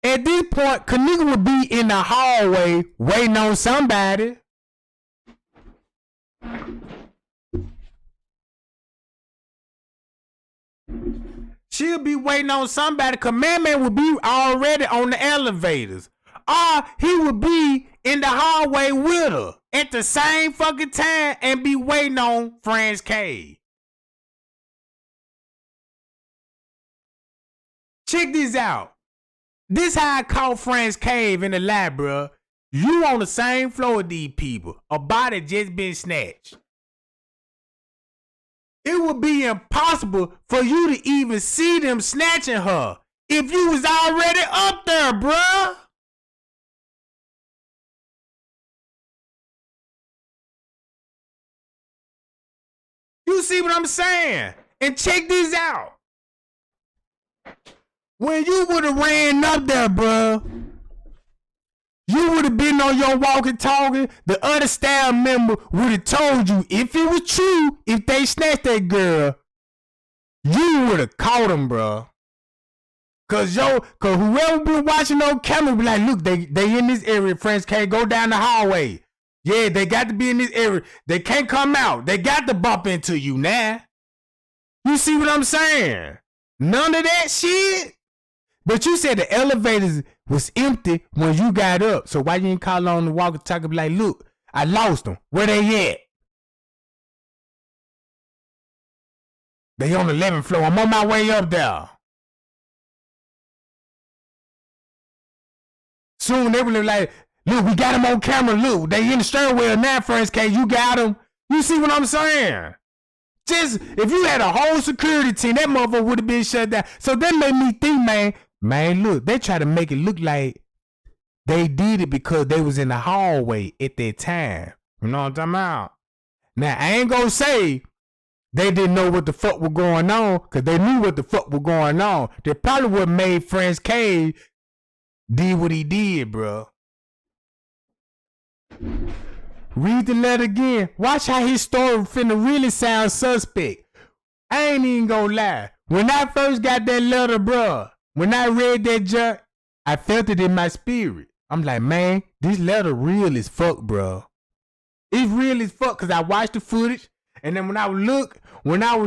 At this point, Kanika would be in the hallway waiting on somebody. She'll be waiting on somebody. Commandment would be already on the elevators. Or he would be in the hallway with her at the same fucking time and be waiting on Franz K. Check this out. This how I caught Franz Cave in the lab, bro. You on the same floor with these people. A body just been snatched. It would be impossible for you to even see them snatching her if you was already up there, bruh. You see what I'm saying? And check this out. When you would have ran up there, bruh, you would have been on your walkie-talkie. The other staff member would have told you if it was true, if they snatched that girl, you would have caught them, bro. Cause whoever been watching on camera be like, look, they in this area. Friends can't go down the hallway. Yeah, they got to be in this area. They can't come out. They got to bump into you now. You see what I'm saying? None of that shit. But you said the elevators was empty when you got up. So why you ain't call on the walkie-talkie be like, look, I lost them. Where they at? They on the 11th floor. I'm on my way up there. Soon they were like, look, we got them on camera. Look, they in the stairwell now, friends. K, you got them. You see what I'm saying? Just, if you had a whole security team, that motherfucker would have been shut down. So that made me think, man, look, they try to make it look like they did it because they was in the hallway at that time. You know what I'm talking about? Now, I ain't gonna say they didn't know what the fuck was going on because they knew what the fuck was going on. They probably would have made Franz K did what he did, bro. Read the letter again. Watch how his story finna really sound suspect. I ain't even gonna lie. When I first got that letter, bro, when I read that junk, I felt it in my spirit. I'm like, man, this letter real as fuck, bro. It's real as fuck because I watched the footage, and then when I was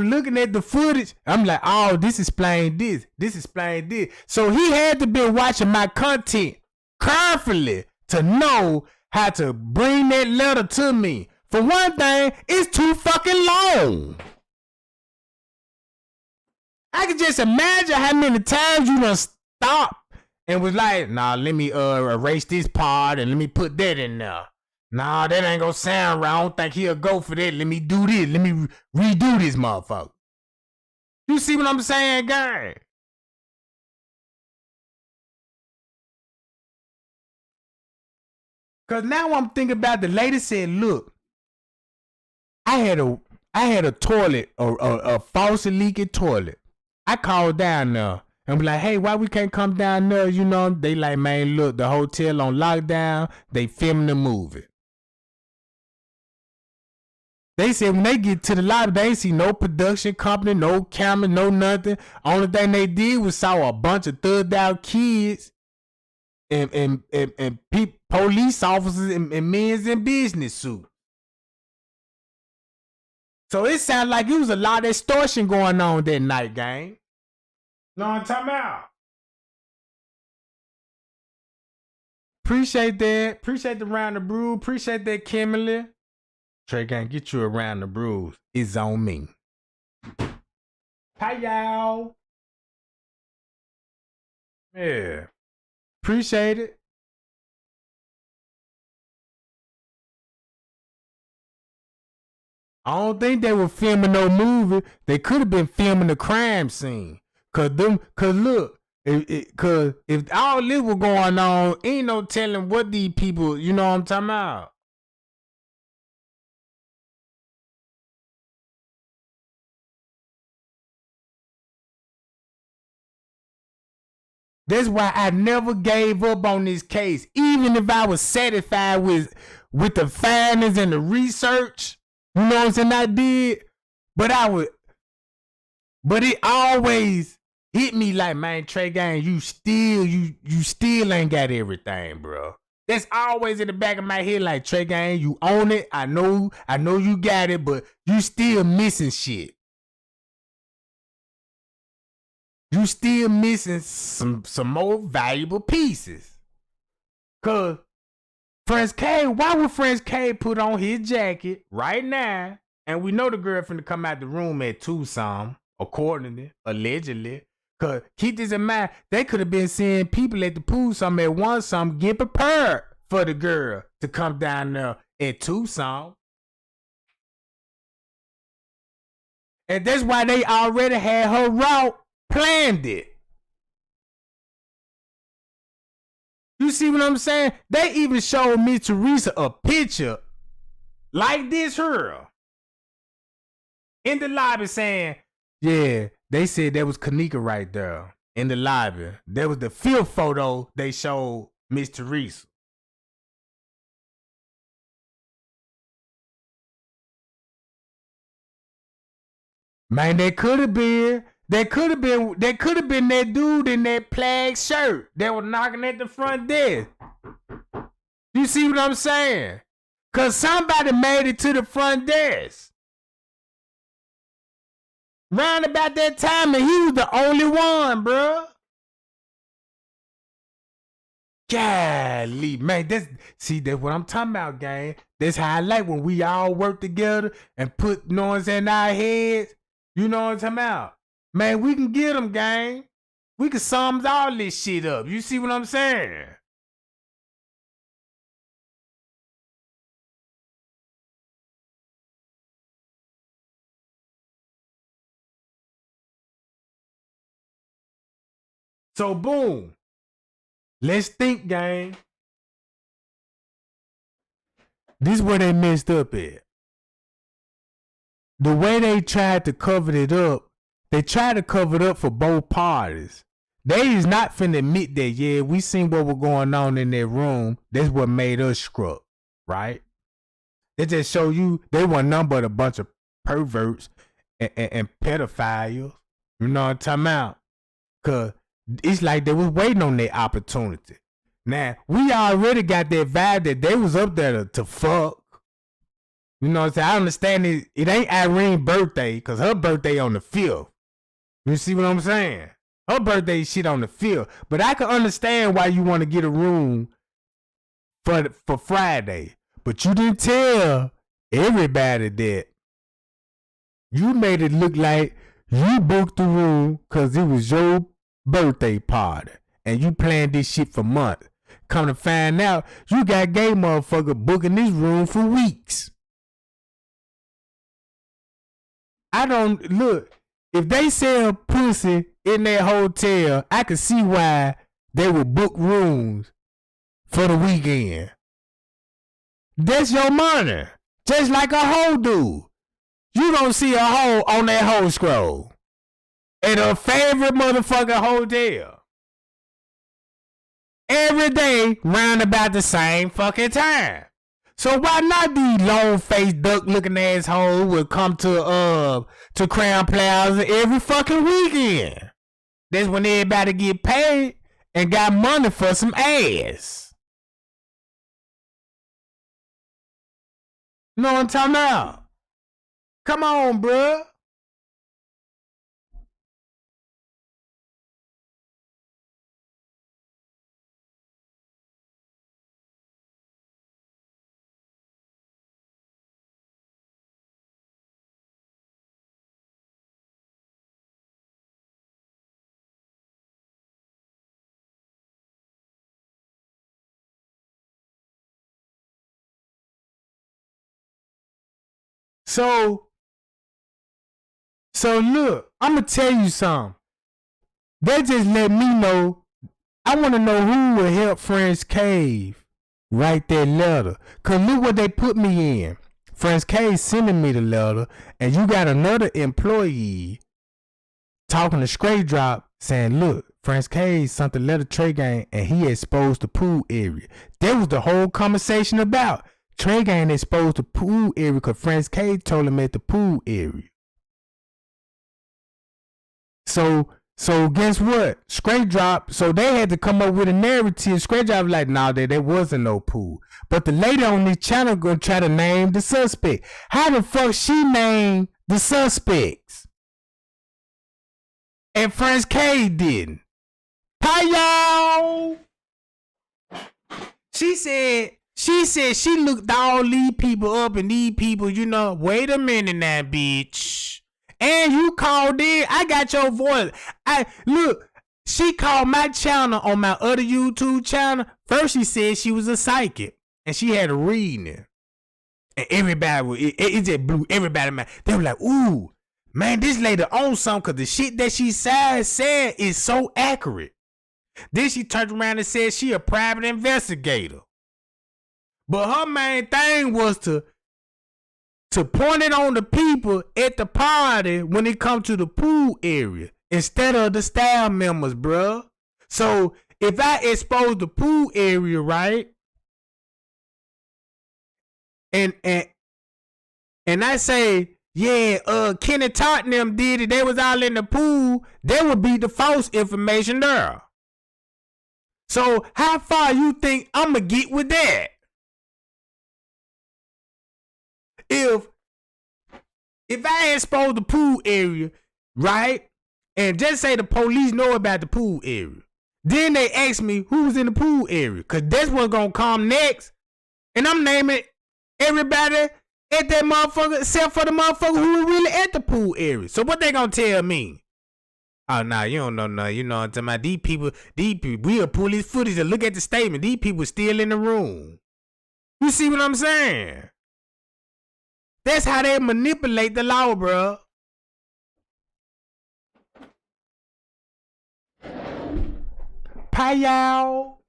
looking at the footage, I'm like, oh, this explains this. This explains this. So he had to be watching my content carefully to know how to bring that letter to me. For one thing, it's too fucking long. I can just imagine how many times you done stopped and was like, nah, let me erase this part and let me put that in there. Nah, that ain't gonna sound right. I don't think he'll go for that. Let me do this. Let me redo this motherfucker. You see what I'm saying, guy? Cause now I'm thinking about the lady said, look, I had a toilet, a falsely leaking toilet. I called down there and be like, hey, why we can't come down there? You know, they like, man, look, the hotel on lockdown. They filming the movie. They said when they get to the lobby, they ain't see no production company, no camera, no nothing. Only thing they did was saw a bunch of thugged out kids and police officers and men's in business suits. So it sounded like it was a lot of extortion going on that night, gang. No, I'm talking about. Appreciate that. Appreciate the round of brew. Appreciate that, Kimberly. Trey gang, get you around the brews. It's on me. Hi, y'all. Yeah. Appreciate it. I don't think they were filming no movie. They could have been filming the crime scene. Cause look, cause if all this was going on, ain't no telling what these people, you know what I'm talking about. That's why I never gave up on this case. Even if I was satisfied with the findings and the research, you know what I'm saying, I did. But it always hit me like, man, Trey gang, you still ain't got everything, bro. That's always in the back of my head, like, Trey gang, you own it. I know you got it, but you still missing shit. You still missing some more valuable pieces. Cause Prince K, why would Prince K put on his jacket right now? And we know the girl finna come out the room at 2 some, accordingly, allegedly. Cause keep this in mind, they could have been seeing people at the pool some at 1 some, get prepared for the girl to come down there at 2 some. And that's why they already had her route planned it. You see what I'm saying? They even showed me Teresa a picture like this here in the lobby saying, yeah, they said that was Kanika right there in the lobby. That was the 5th photo they showed Miss Teresa. Man, they could have been. That could have been that dude in that plaid shirt that was knocking at the front desk. You see what I'm saying? Cause somebody made it to the front desk. Round about that time, and he was the only one, bro. Golly, man, that's what I'm talking about, gang. That's how I like when we all work together and put noise in our heads. You know what I'm talking about? Man, we can get them, gang. We can sum all this shit up. You see what I'm saying? So, boom. Let's think, gang. This is where they messed up at. The way they tried to cover it up, they tried to cover it up for both parties. They is not finna admit that, yeah, we seen what was going on in their room. That's what made us scrub, right? They just show you they were nothing but a bunch of perverts and pedophiles. You know what I'm talking about? Cause it's like they was waiting on their opportunity. Now, we already got that vibe that they was up there to fuck. You know what I'm saying? I understand it ain't Irene's birthday, because her birthday on the 5th. You see what I'm saying? Her birthday shit on the 5th. But I can understand why you want to get a room for Friday. But you didn't tell everybody that. You made it look like you booked the room because it was your birthday party. And you planned this shit for months. Come to find out, you got gay motherfucker booking this room for weeks. I don't look. If they sell pussy in that hotel, I can see why they would book rooms for the weekend. That's your money. Just like a hoe do. You gonna see a hoe on that hoe scroll. at her favorite motherfucking hotel. Every day, round about the same fucking time. So why not these long-faced, duck-looking assholes would come to Crown Plaza every fucking weekend? That's when everybody get paid and got money for some ass. You know what I'm talking about? Come on, bruh. So look, I'm gonna tell you something. They just let me know. I want to know who will help Friends Cave write that letter. Cause look what they put me in. Friends Cave sending me the letter, and you got another employee talking to Straight Drop saying, look, Friends Cave sent the letter Trey Gang and he exposed the pool area. That was the whole conversation about. Trey Gang exposed the pool area because Friends Cave told him at the pool area. So guess what? Straight Drop, so they had to come up with a narrative. Straight Drop was like, nah, there wasn't no pool. But the lady on this channel gonna try to name the suspect. How the fuck she named the suspects? And Friends K didn't. Hi, y'all. She said she looked all these people up and these people, you know, wait a minute now, bitch. And you called in. I got your voice. Look, she called my channel on my other YouTube channel. First she said she was a psychic and she had a reading. And everybody, it just blew everybody mind. They were like, ooh, man, this lady on something because the shit that she said is so accurate. Then she turned around and said she a private investigator. But her main thing was to point it on the people at the party when it come to the pool area instead of the staff members, bruh. So if I expose the pool area, right, and I say, yeah, Kenny Tottenham did it, they was all in the pool, that would be the false information there. So how far you think I'ma get with that? If I expose the pool area, right, and just say the police know about the pool area, then they ask me who was in the pool area, cause that's what's gonna come next, and I'm naming everybody at that motherfucker except for the motherfucker who was really at the pool area. So what they gonna tell me? Oh, nah, you don't know nothing. You know what I'm talking about? These people, we'll pull this footage and look at the statement. These people still in the room. You see what I'm saying? That's how they manipulate the law, bro. Y'all.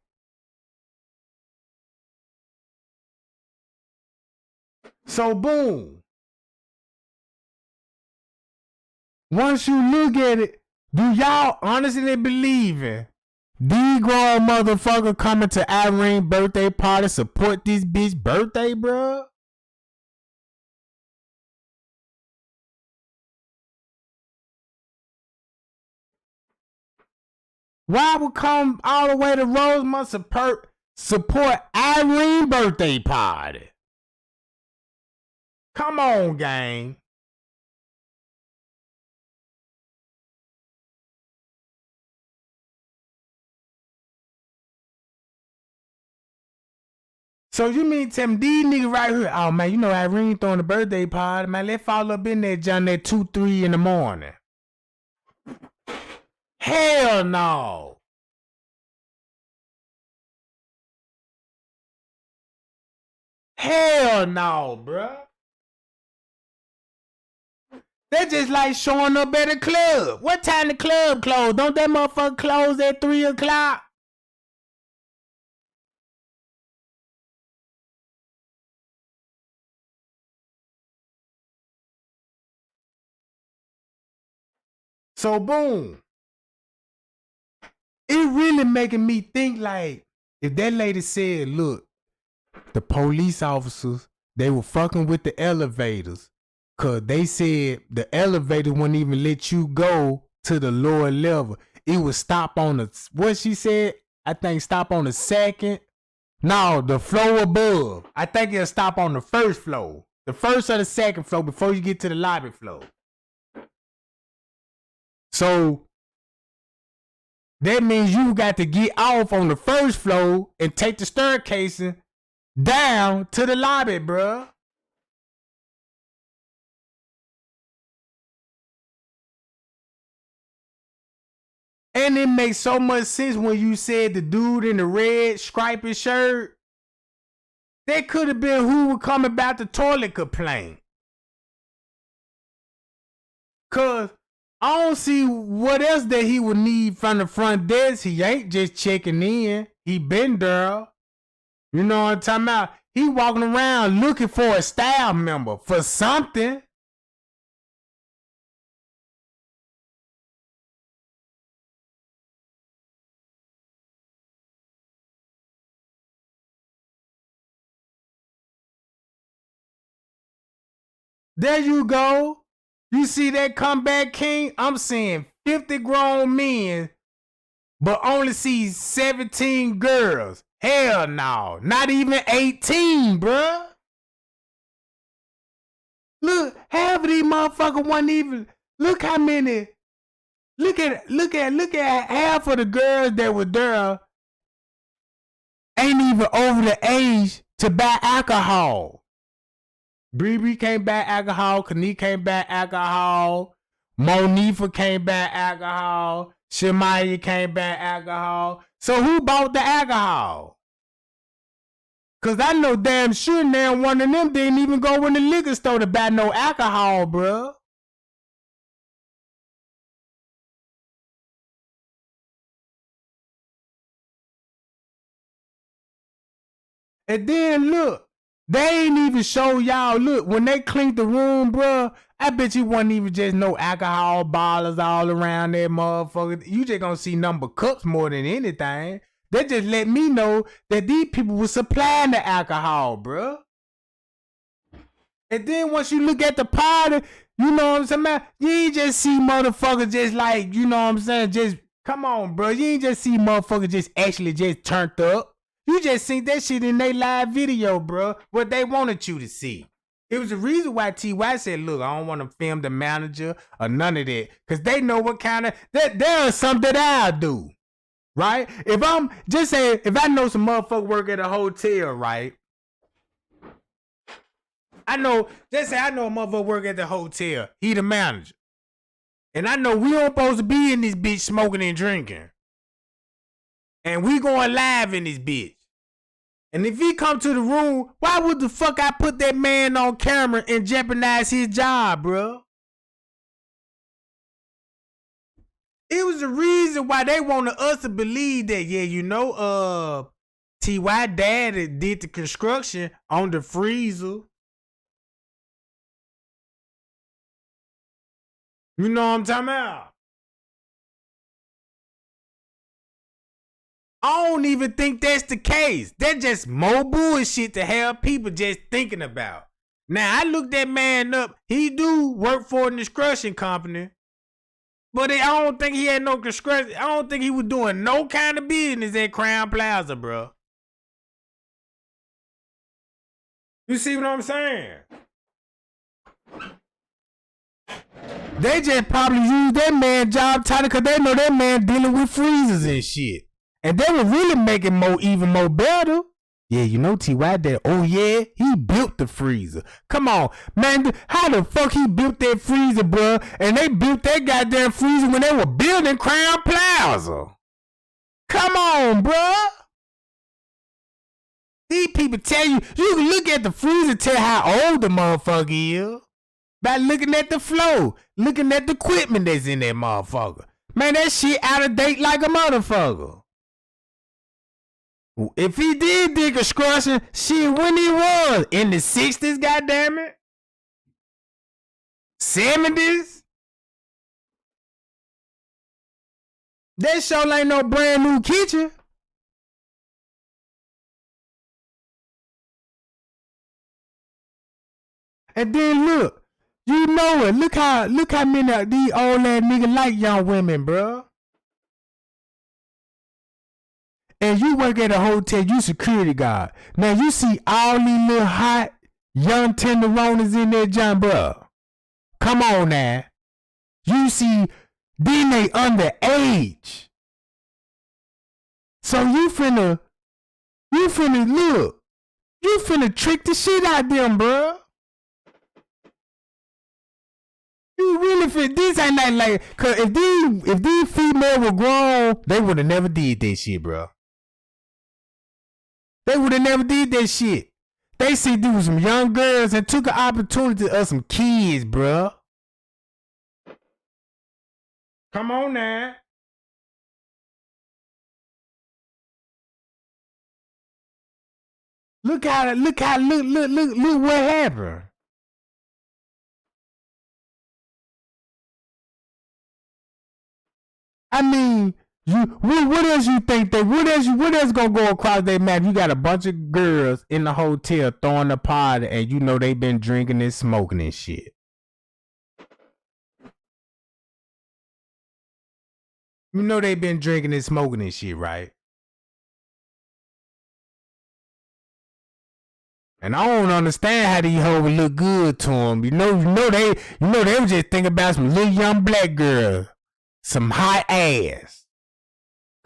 So boom. Once you look at it, do y'all honestly believe in these grown motherfucker coming to Irene's birthday party support this bitch birthday, bro? Why would come all the way to Rosemont support Irene's birthday party? Come on, gang. So you mean tell me these niggas right here, oh man, you know Irene throwing a birthday party, man, let's fall up in there, John, at 2, 3 in the morning. Hell no. Hell no, bruh. That's just like showing up at a club. What time the club close? Don't that motherfucker close at 3 o'clock? So boom. It really making me think like, if that lady said, look, the police officers, they were fucking with the elevators. Cause they said the elevator wouldn't even let you go to the lower level. It would stop on the, what she said, I think stop on the second. No, the floor above. I think it'll stop on the first floor. The first or the second floor before you get to the lobby floor. So that means you got to get off on the first floor and take the staircase down to the lobby, bruh. And it makes so much sense when you said the dude in the red striped shirt. That could have been who was coming about the toilet complaint. Cause I don't see what else that he would need from the front desk. He ain't just checking in. He been there. You know what I'm talking about? He walking around looking for a staff member for something. There you go. You see that comeback king? I'm seeing 50 grown men, but only see 17 girls. Hell no. Not even 18, bruh. Look, half of these motherfuckers wasn't even. Look how many. Look at half of the girls that were there ain't even over the age to buy alcohol. Bree came back alcohol. Kanika came back alcohol. Monifa came back alcohol. Shemaya came back alcohol. So who bought the alcohol? Cause I know damn sure now one of them didn't even go in the liquor store to buy no alcohol, bruh. And then look, they ain't even show y'all. Look, when they cleaned the room, bruh, I bet you wasn't even just no alcohol bottles all around that motherfucker. You just gonna see number cups more than anything. They just let me know that these people were supplying the alcohol, bruh. And then once you look at the party, you know what I'm saying, man, you ain't just see motherfuckers just like, you know what I'm saying, just, come on, bro. You ain't just see motherfuckers just actually just turned up. You just seen that shit in their live video, bro, what they wanted you to see. It was the reason why T.Y. said, look, I don't want to film the manager or none of that. Because they know what kind of, there is something that I'll do, right? If I'm, just saying, if I know some motherfucker work at a hotel, right? I know, just say I know a motherfucker work at the hotel. He the manager. And I know we don't supposed to be in this bitch smoking and drinking. And we going live in this bitch. And if he come to the room, why would the fuck I put that man on camera and jeopardize his job, bro? It was the reason why they wanted us to believe that, yeah, you know, T.Y. dad did the construction on the freezer. You know what I'm talking about? I don't even think that's the case. That's just more bullshit to have people just thinking about. Now, I looked that man up. He do work for a construction company. But I don't think he had no construction. I don't think he was doing no kind of business at Crown Plaza, bro. You see what I'm saying? They just probably use that man job title because they know that man dealing with freezers and shit. And they were really making even more better. Yeah, you know T.Y. that, oh yeah, he built the freezer. Come on, man, how the fuck he built that freezer, bro? And they built that goddamn freezer when they were building Crown Plaza. Come on, bro. These people tell you can look at the freezer, tell how old the motherfucker is. By looking at the flow, looking at the equipment that's in that motherfucker. Man, that shit out of date like a motherfucker. If he did construction, shit, when he was in the 60s, goddammit, 70s. That show ain't no brand new kitchen. And then look, you know it. Look how many of these old ass niggas like young women, bro. And you work at a hotel, you security guard. Now you see all these little hot young tenderonis in there, John, bro. Come on now. You see, then they underage. So you finna look. You finna trick the shit out of them, bro. You really fit. This ain't like, cause if these females were grown, they would have never did that shit, bro. They would have never did that shit. They see these some young girls and took an opportunity of some kids, bro. Come on now. Look what happened. I mean, what else you think what else gonna go across their map? You got a bunch of girls in the hotel throwing a party, and you know they been drinking and smoking and shit. You know they been drinking and smoking and shit, right? And I don't understand how these hoes look good to them. You know they were just thinking about some little young black girl, some hot ass.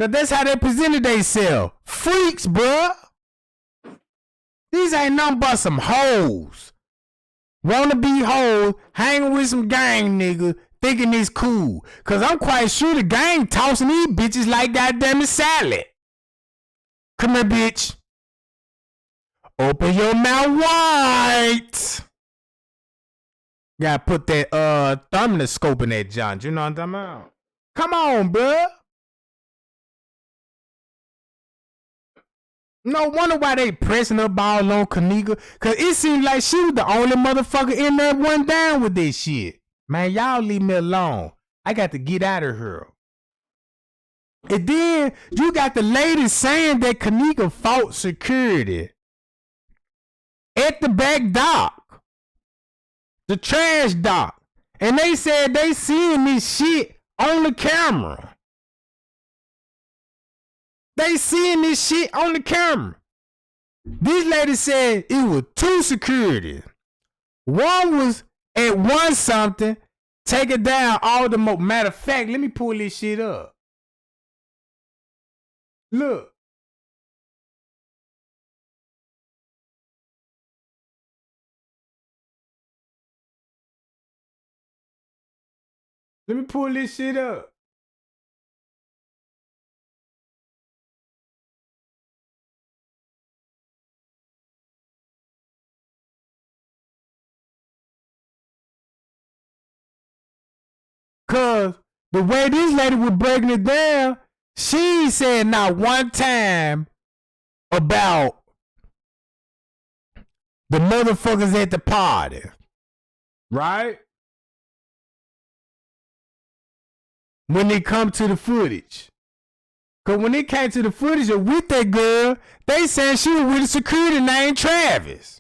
Cause that's how they presented themselves. Freaks, bruh. These ain't nothing but some hoes. Wanna be hoes, hanging with some gang niggas, thinking it's cool. Cause I'm quite sure the gang tossing these bitches like goddamn salad. Come here, bitch. Open your mouth wide. Gotta put that thermoscope in that John. You know what I'm talking about? Come on, bruh. No wonder why they pressing her ball on Kanika. Cause it seemed like she was the only motherfucker in there one down with this shit. Man, y'all leave me alone. I got to get out of here. And then you got the lady saying that Kanika fought security at the back dock, the trash dock. And they said they seen this shit on the camera. They seeing this shit on the camera. This lady said it was two security. One was at one something, taking down all the matter of fact, let me pull this shit up. Look. Let me pull this shit up. Cause the way this lady was breaking it down, she said not one time about the motherfuckers at the party. Right? When it come to the footage. Cause when it came to the footage of with that girl, they said she was with a security named Travis.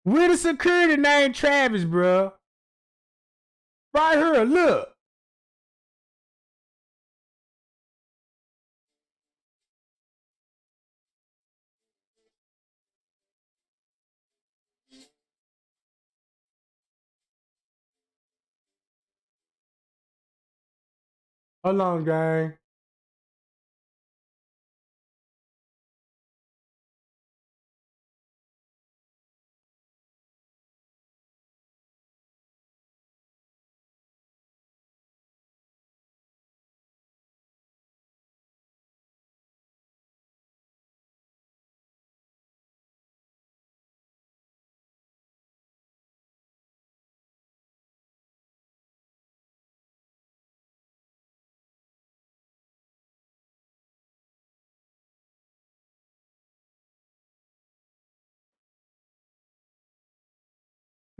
With a security named Travis, bro. Right here, look. Hold on, gang.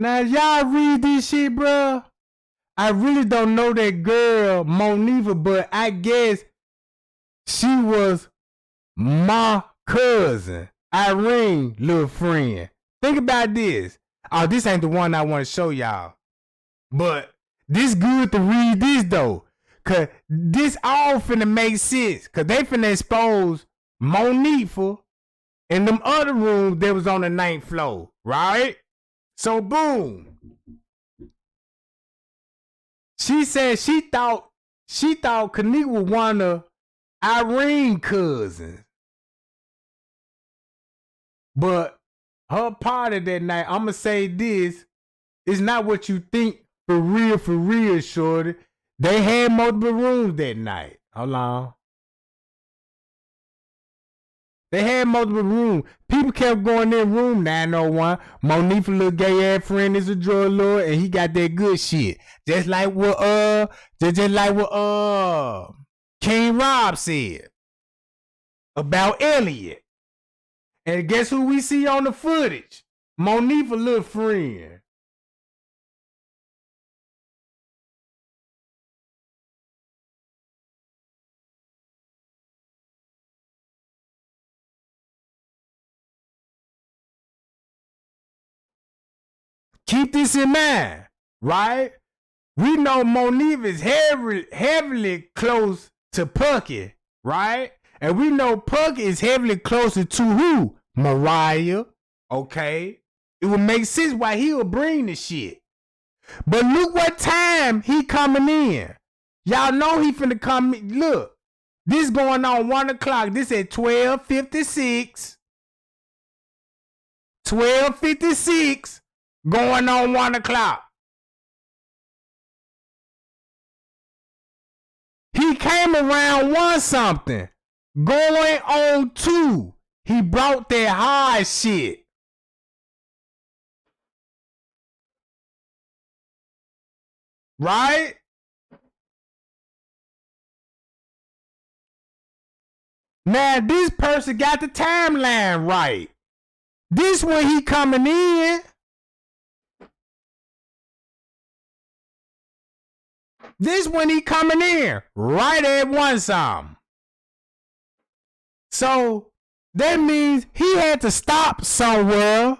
Now y'all read this shit, bro. I really don't know that girl, Monifa, but I guess she was my cousin, Irene, little friend. Think about this. Oh, this ain't the one I want to show y'all. But this good to read this, though. Because this all finna make sense. Because they finna expose Monifa in them other rooms that was on the 9th floor. Right? So, boom. She said she thought Kanika was one of Irene's cousins. But her party that night, I'ma say this, it's not what you think for real, shorty. They had multiple rooms that night. Hold on. They had multiple rooms. People kept going in room 901. Monifa little gay ass friend is a drug lord and he got that good shit. Just like what King Rob said about Elliot. And guess who we see on the footage? Monifa little friend. Keep this in mind, right? We know Monifa is heavily close to Pucky, right? And we know Pucky is heavily closer to who? Mariah, okay? It would make sense why he would bring the shit. But look what time he coming in. Y'all know he finna come in. Look, this going on 1 o'clock. This at 12:56. 12:56 going on 1 o'clock. He came around 1 something. Going on 2. He brought that hard shit. Right? Now this person got the timeline right. This when he coming in. This when he coming in. Right at 1 something. So that means he had to stop somewhere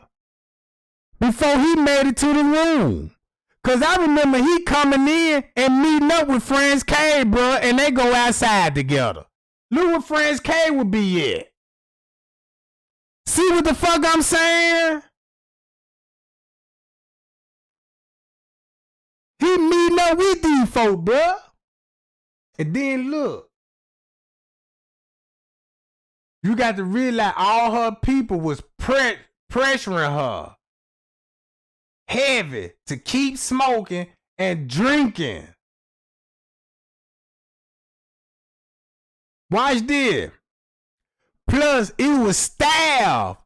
before he made it to the room. Cause I remember he coming in and meeting up with Friends K, bro, and they go outside together. Look where Friends K would be at. See what the fuck I'm saying? He meeting up with these folk, bro. And then look. You got to realize all her people was pressuring her heavy to keep smoking and drinking. Watch this. Plus, it was staff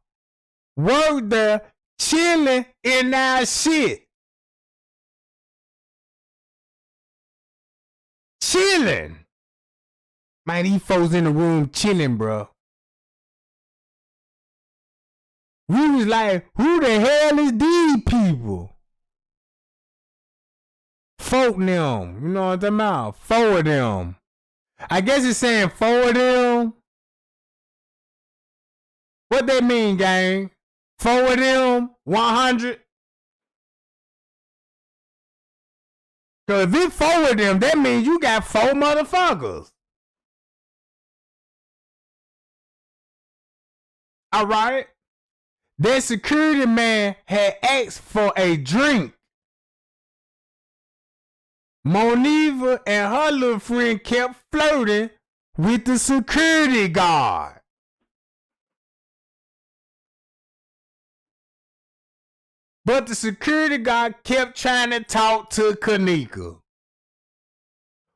worked there chilling in our shit. Chilling. Man, these folks in the room chilling, bro. We was like, who the hell is these people? Folk them. You know what I'm talking about? 4 of them. I guess it's saying 4 of them. What that mean, gang? 4 of them? 100? Cause if it's 4 of them, that means you got 4 motherfuckers. Alright? That security man had asked for a drink. Monifa and her little friend kept flirting with the security guard. But the security guard kept trying to talk to Kanika.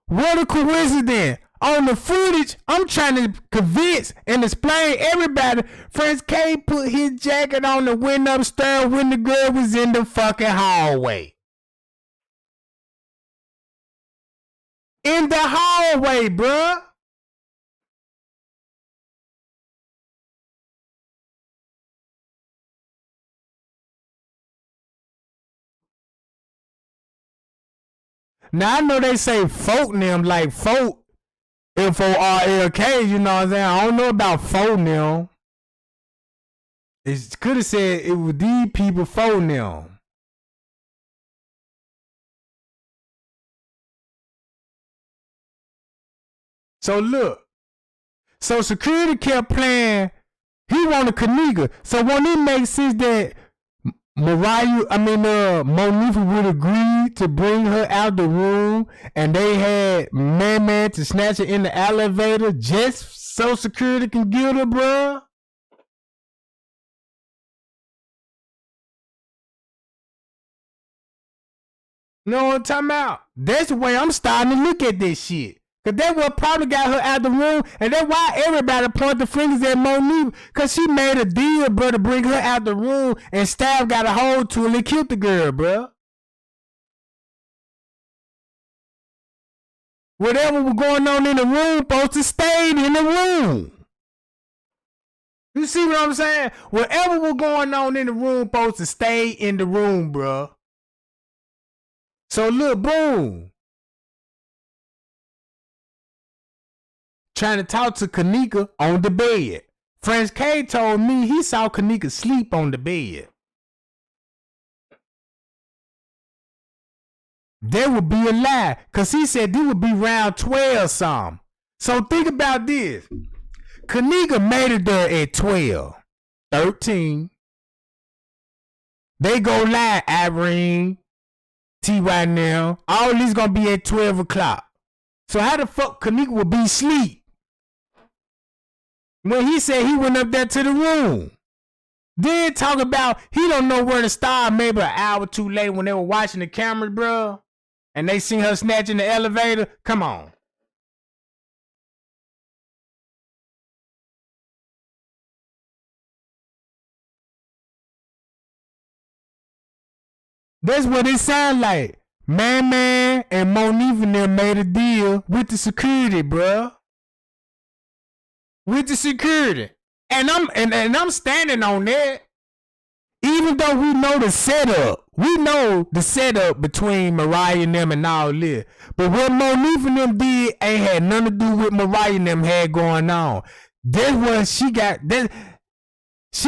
What a coincidence. On the footage, I'm trying to convince and explain everybody. Friends K put his jacket on and went upstairs when the girl was in the fucking hallway. In the hallway, bruh. Now I know they say folk them like folk FORLK, you know what I'm saying? I don't know about folk them. It could have said it was these people folk them. So look. So security kept playing. He wanted Kanika. So won't it make sense that Monifa would agree to bring her out the room and they had man to snatch her in the elevator just so security can get her, bruh? Know what I'm talking about? That's the way I'm starting to look at this shit. Cause that's what probably got her out the room, and that's why everybody point the fingers at Monifa. Cause she made a deal, bro, to bring her out the room, and staff got a hold to her and killed the girl, bro. Whatever was going on in the room, supposed to stay in the room. You see what I'm saying? Whatever was going on in the room, supposed to stay in the room, bro. So look, boom. Trying to talk to Kanika on the bed. French K told me he saw Kanika sleep on the bed. That would be a lie, cause he said this would be round 12 something. So think about this. Kanika made it there at 12, 13. They go live, Irene, T.Y. now. All these gonna be at 12 o'clock. So how the fuck Kanika would be asleep? When he said he went up there to the room. Then talk about he don't know where to start maybe an hour too late when they were watching the cameras, bro. And they seen her snatching the elevator. Come on. That's what it sound like. Man and Monifa and them made a deal with the security, bro. With the security. And I'm standing on that. Even though we know the setup. We know the setup between Mariah and them and all this. But what Monifa and them did ain't had nothing to do with Mariah and them had going on. That's what she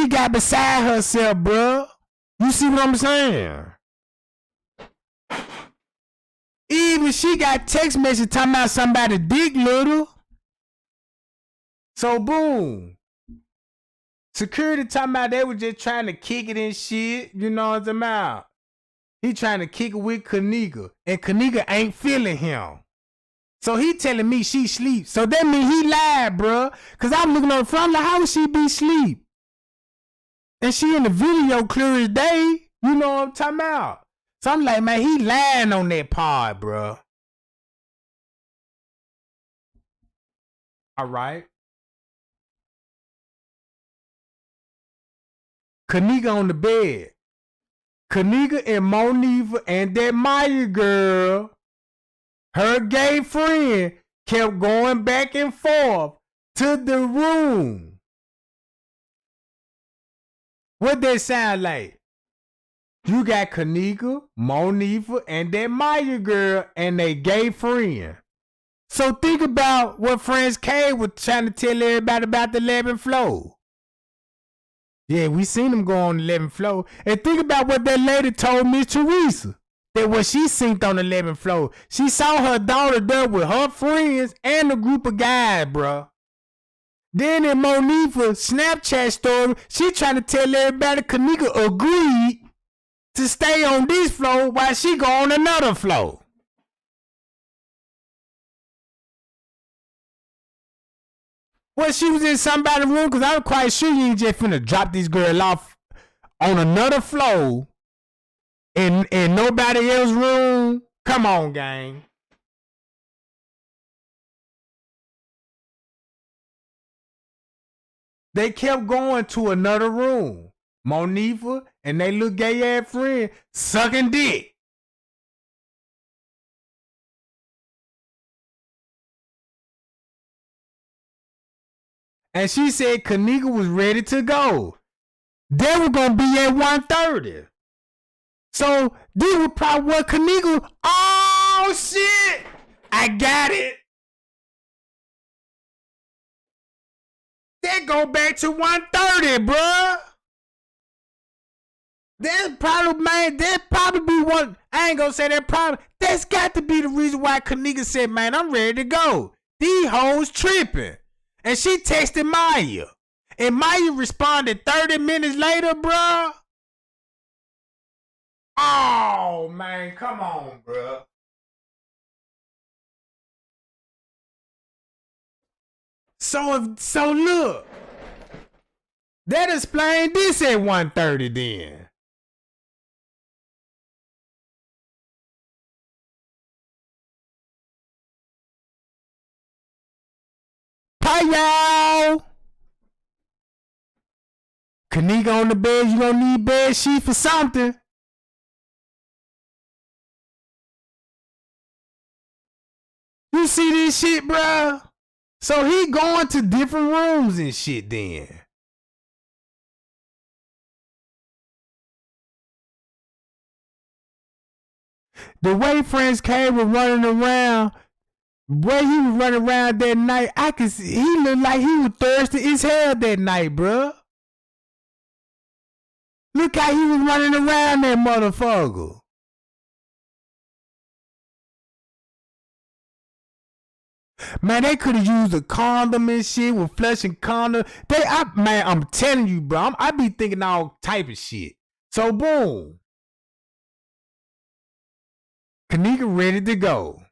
got beside herself, bro. You see what I'm saying? Even she got text message talking about somebody dick little. So boom. Security talking about they were just trying to kick it and shit. You know what I'm about? He trying to kick it with Kanika. And Kanika ain't feeling him. So he telling me she sleep. So that mean he lied, bro. Cause I'm looking on the front like, how would she be sleep? And she in the video clear as day. You know what I'm talking about? So I'm like, man, he lying on that part, bro. All right. Kanika on the bed. Kanika and Monifa and that Maya girl, her gay friend, kept going back and forth to the room. What that sound like? You got Kanika, Monifa, and that Maya girl and they gay friend. So think about what Friends K was trying to tell everybody about the 11th floor. Yeah, we seen them go on the 11th floor. And think about what that lady told Miss Teresa. That what she seen on the 11th floor. She saw her daughter there with her friends and a group of guys, bruh. Then in Monifa's Snapchat story, she trying to tell everybody Kanika agreed to stay on this floor while she go on another floor. Well, she was in somebody's room because I'm quite sure you ain't just finna drop this girl off on another floor in nobody else's room. Come on, gang. They kept going to another room. Monifa and they little gay ass friend sucking dick. And she said Kanika was ready to go. They were gonna be at 1:30. So this was probably what Kanika. Oh! Oh shit! I got it. That go back to 130, bruh. That's probably, man, that probably be one. I ain't gonna say that probably. That's got to be the reason why Kanika said, man, I'm ready to go. These hoes tripping. And she texted Maya. And Maya responded 30 minutes later, bruh. Oh, man, come on, bruh. So look. That explained this at 1:30 then. Hi, y'all. Kanika on the bed. You gonna need bed sheet for something. You see this shit, bruh? So he going to different rooms and shit then. The way Friends K was running around, where he was running around that night, I could see he looked like he was thirsty as hell that night, bruh. Look how he was running around that motherfucker. Man, they could have used a condom and shit with flushing condom. Man, I'm telling you, bro. I be thinking all type of shit. So boom, Kanika ready to go.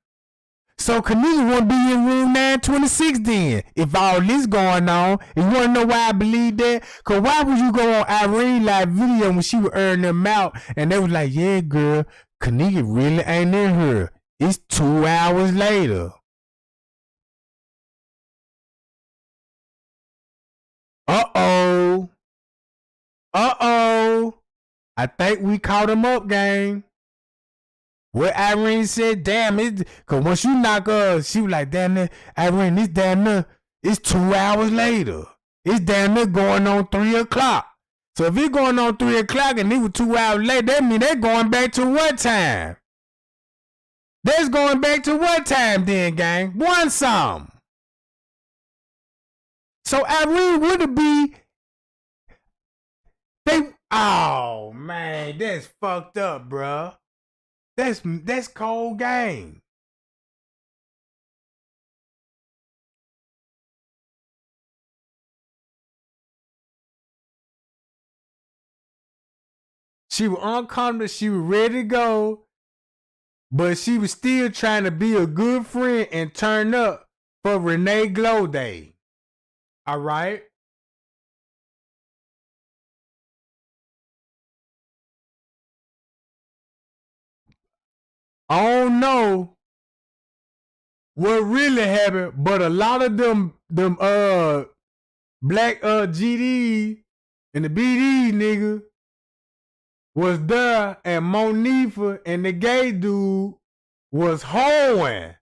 So Kanika won't be in room 926 then. If all this going on, and you wanna know why I believe that? Cause why would you go on Irene live video when she was earning them out and they was like, yeah, girl, Kanika really ain't in here. It's 2 hours later. Uh-oh. I think we caught him up, gang. What Irene said, damn, cause once you knock her, she was like, damn, Irene, this damn near, it's 2 hours later. It's damn near going on 3 o'clock. So if it's going on 3 o'clock and it was 2 hours later, that mean they're going back to what time? That's going back to what time then, gang? One some. So Irene would be, oh man, that's fucked up, bruh. That's cold game. She was uncomfortable. She was ready to go, but she was still trying to be a good friend and turn up for Renee Glow Day. All right. I don't know what really happened, but a lot of them black GD and the BD nigga was there, and Monifa and the gay dude was hoeing.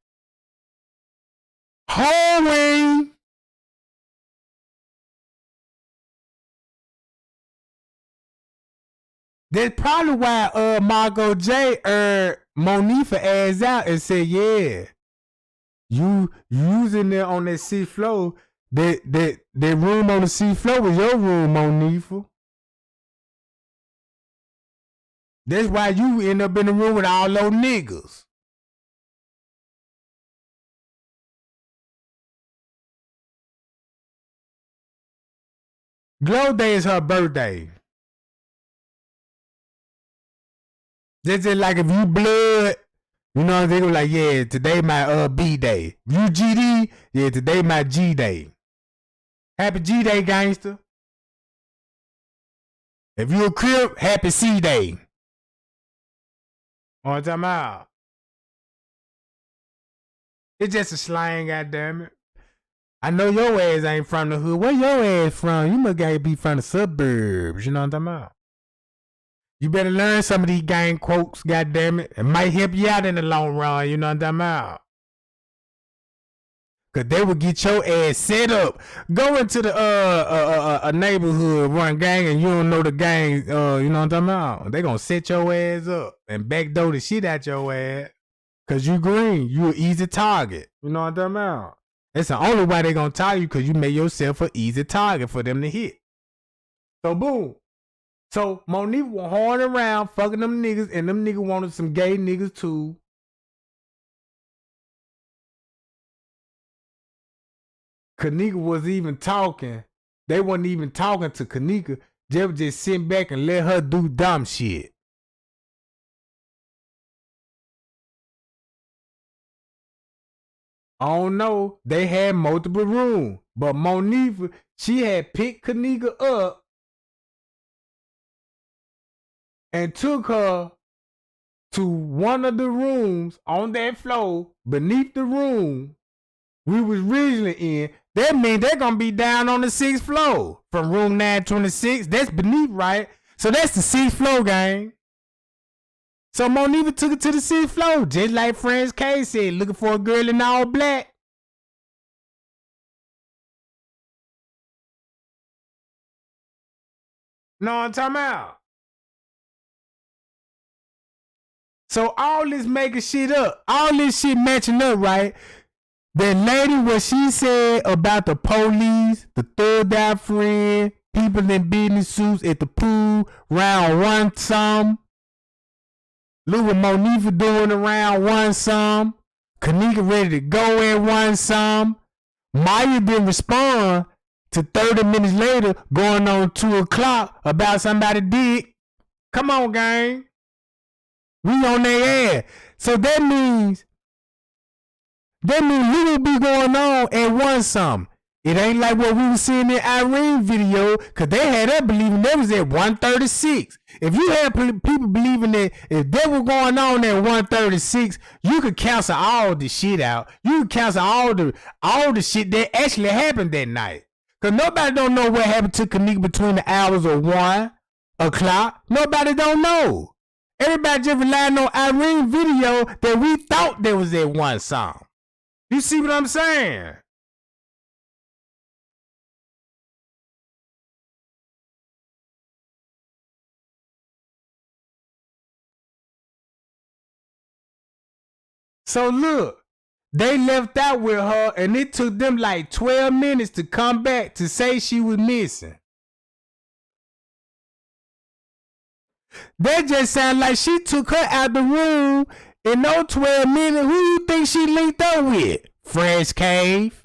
That's probably why Marco J Monifa ass out and said, yeah, you using it on that sea floor. That room on the sea floor was your room, Monifa. That's why you end up in the room with all those niggas. Glow Day is her birthday. Just like if you blood, you know, they go like, yeah, today my B day. If you GD, yeah, today my G day. Happy G day, gangster. If you a Crip, happy C day. On time out. It's just a slang, goddammit. I know your ass ain't from the hood. Where your ass from? You must gotta be from the suburbs. You know what I'm talking about? You better learn some of these gang quotes, goddammit. It might help you out in the long run, you know what I'm talking about? Cause they will get your ass set up. Go into the a neighborhood, run gang, and you don't know the gang, you know what I'm talking about? They gonna set your ass up and backdoor the shit out your ass. Cause you green, you an easy target. You know what I'm talking about? That's the only way they gonna target you, cause you made yourself an easy target for them to hit. So boom. So Monique was horning around, fucking them niggas, and them niggas wanted some gay niggas too. Kanika was even talking. They wasn't even talking to Kanika. They was just sitting back and let her do dumb shit. I don't know. They had multiple rooms. But Monique, she had picked Kanika up and took her to one of the rooms on that floor beneath the room we was originally in. That means they're going to be down on the 6th floor from room 926. That's beneath, right? So that's the 6th floor, gang. So Monique took it to the 6th floor, just like Friends K said, looking for a girl in all black. Know what I'm talking about? So all this making shit up, all this shit matching up, right? That lady, what she said about the police, the third eye friend, people in business suits at the pool, round one some. Look what Monifa doing around one some. Kanika ready to go at one some. Maya didn't respond to 30 minutes later going on 2 o'clock about somebody dick. Come on, gang. We on their ass. So that means little be going on at one some. It ain't like what we was seeing in Irene video, cause they had us believing they was at 136. If you had people believing that if that was going on at 136, you could cancel all the shit out. You could cancel all the shit that actually happened that night. Cause nobody don't know what happened to Kanika between the hours of 1 o'clock. Nobody don't know. Everybody just relying on Irene video that we thought there was at one song. You see what I'm saying? So look, they left out with her and it took them like 12 minutes to come back to say she was missing. That just sound like she took her out the room in no 12 minutes. Who you think she linked up with? Fresh Cave?